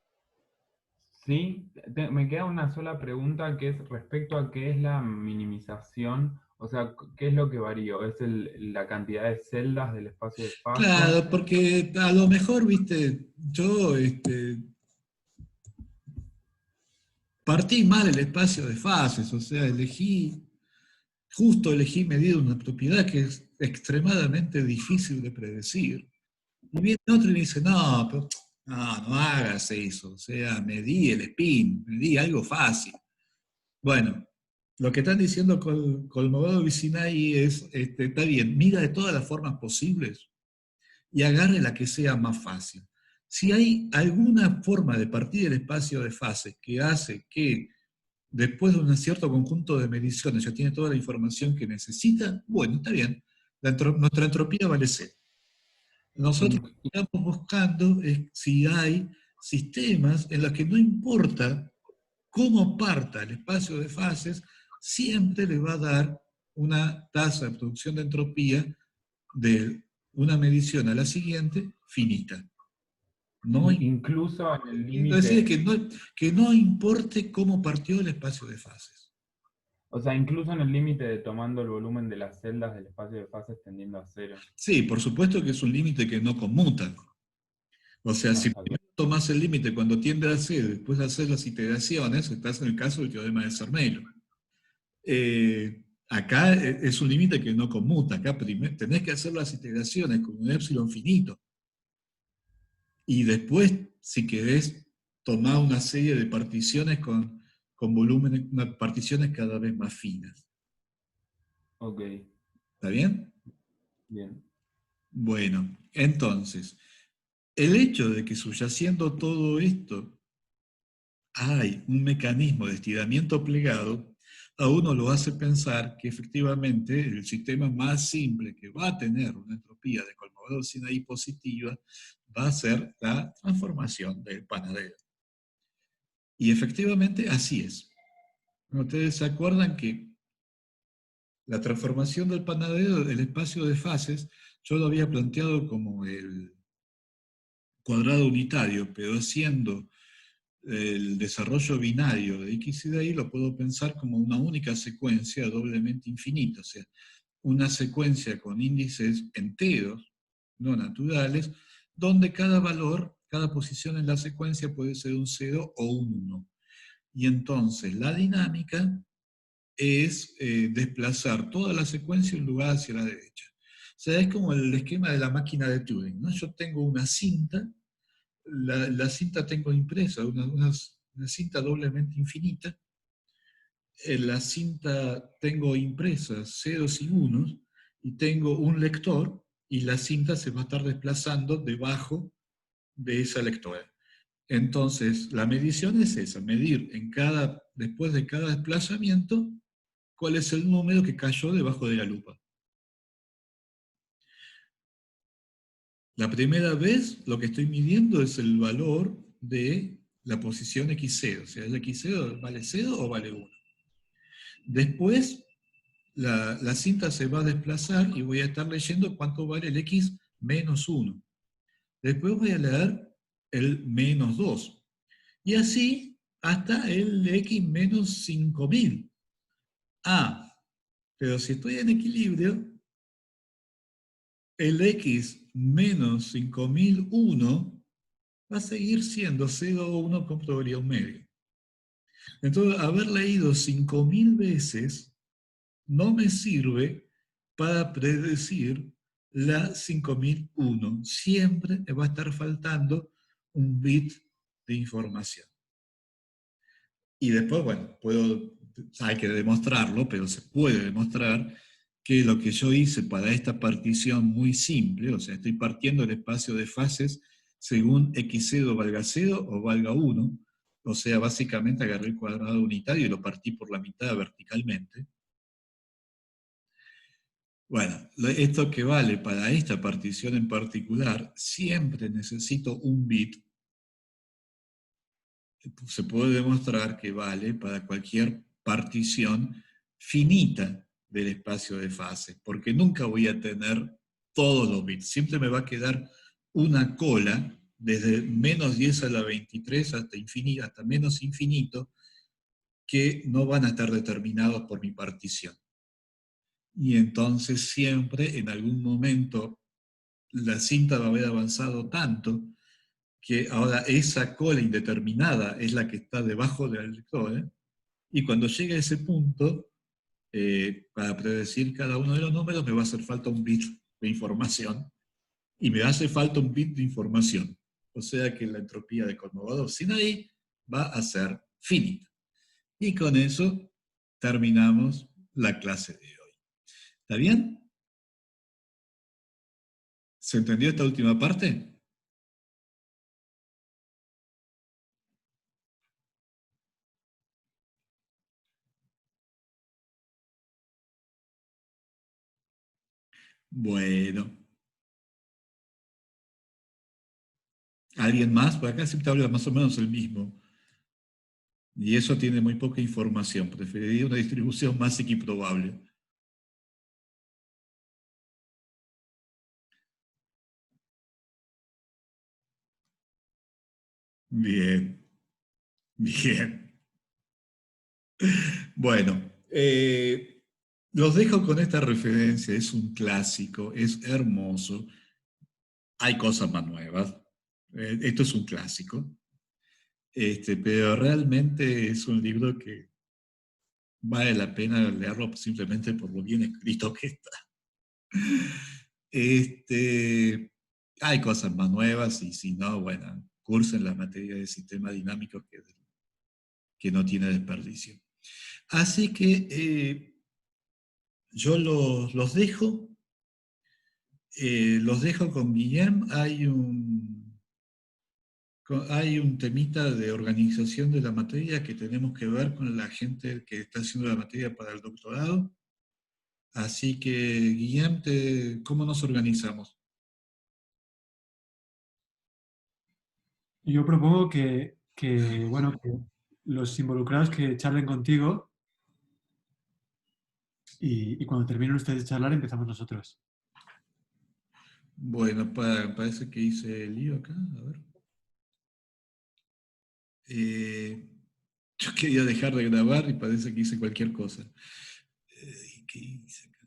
Sí, me queda una sola pregunta que es respecto a qué es la minimización, o sea, ¿qué es lo que varía? ¿Es la cantidad de celdas del espacio de fases?
Claro, porque a lo mejor, viste, yo partí mal el espacio de fases, o sea, justo elegí medir una propiedad que es extremadamente difícil de predecir. Y viene otro y me dice, no, pero no hagas eso, o sea, medí el spin, medí algo fácil. Bueno, lo que están diciendo Kolmogorov y Sinaí es, está bien, mida de todas las formas posibles y agarre la que sea más fácil. Si hay alguna forma de partir del espacio de fases que hace que después de un cierto conjunto de mediciones ya tiene toda la información que necesita, bueno, está bien, nuestra entropía vale cero. Nosotros lo que estamos buscando es si hay sistemas en los que no importa cómo parta el espacio de fases, siempre le va a dar una tasa de producción de entropía de una medición a la siguiente finita. No,
Incluso en el
quiero decir
límite,
que no importe cómo partió el espacio de fases.
o sea, incluso en el límite de tomando el volumen de las celdas del espacio de fases tendiendo a cero.
Sí, por supuesto que es un límite que no conmuta. O sea,
No,
si
está bien.
primero tomas el límite cuando tiende a cero, después de hacer las iteraciones, estás en el caso del teorema de Zermelo. Acá es un límite que no conmuta. Acá tenés que hacer las iteraciones con un épsilon finito. Y después, si querés, tomar una serie de particiones con volúmenes, particiones cada vez más finas.
Ok,
¿Está bien?
bien.
Bueno, entonces, el hecho de que subyaciendo todo esto hay un mecanismo de estiramiento plegado, a uno lo hace pensar que efectivamente el sistema más simple que va a tener una entropía de Kolmogorov-Sinaí positiva va a ser la transformación del panadero. Y efectivamente así es. Ustedes se acuerdan que la transformación del panadero del espacio de fases, yo lo había planteado como el cuadrado unitario, pero haciendo el desarrollo binario de X y de Y lo puedo pensar como una única secuencia doblemente infinita, o sea, una secuencia con índices enteros, no naturales, donde cada valor, cada posición en la secuencia puede ser un 0 o un 1. Y entonces la dinámica es desplazar toda la secuencia en lugar hacia la derecha. O sea, es como el esquema de la máquina de Turing, ¿no? Yo tengo una cinta, la cinta tengo impresa, una cinta doblemente infinita, en la cinta tengo impresas ceros y unos, y tengo un lector, y la cinta se va a estar desplazando debajo de esa lectora. Entonces, la medición es esa, medir después de cada desplazamiento, cuál es el número que cayó debajo de la lupa. La primera vez lo que estoy midiendo es el valor de la posición x0, o sea, ¿el x0 vale 0 o vale 1? Después, la cinta se va a desplazar y voy a estar leyendo cuánto vale el x menos 1. Después voy a leer el menos 2. Y así hasta el x menos 5000. Ah, pero si estoy en equilibrio, el x menos 5001 va a seguir siendo 0 o 1 con probabilidad 1 medio. Entonces, haber leído 5000 veces no me sirve para predecir la 5001. Siempre me va a estar faltando un bit de información. Y después, bueno, hay que demostrarlo, pero se puede demostrar que lo que yo hice para esta partición muy simple, o sea, estoy partiendo el espacio de fases según x0 valga 0 o valga 1, o sea, básicamente agarré el cuadrado unitario y lo partí por la mitad verticalmente. Bueno, esto que vale para esta partición en particular, siempre necesito un bit. Se puede demostrar que vale para cualquier partición finita del espacio de fase, porque nunca voy a tener todos los bits. Siempre me va a quedar una cola desde menos 10 a la 23 hasta infinito, hasta menos infinito, que no van a estar determinados por mi partición. Y entonces siempre, en algún momento, la cinta va a haber avanzado tanto que ahora esa cola indeterminada es la que está debajo del lector, ¿eh? Y cuando llegue a ese punto, para predecir cada uno de los números, me va a hacer falta un bit de información, y me hace falta un bit de información. O sea que la entropía de conmovador sin ahí va a ser finita. Y con eso terminamos la clase de hoy. ¿Está bien? ¿Se entendió esta última parte? Bueno. ¿Alguien más? Por acá siempre habla más o menos el mismo. Y eso tiene muy poca información. Preferiría una distribución más equiprobable. Bien, bien. Bueno, los dejo con esta referencia. Es un clásico, es hermoso. Hay cosas más nuevas. Esto es un clásico. Pero realmente es un libro que vale la pena leerlo simplemente por lo bien escrito que está. Hay cosas más nuevas y si no, bueno, cursen la materia de sistema dinámico que no tiene desperdicio. Así que yo los dejo con Guillem. Hay un temita de organización de la materia que tenemos que ver con la gente que está haciendo la materia para el doctorado. Así que, Guillem, ¿cómo nos organizamos?
Yo propongo bueno, que los involucrados que charlen contigo y cuando terminen ustedes de charlar empezamos nosotros.
Bueno, parece que hice el lío acá, a ver. Yo quería dejar de grabar y parece que hice cualquier cosa. ¿Qué hice acá?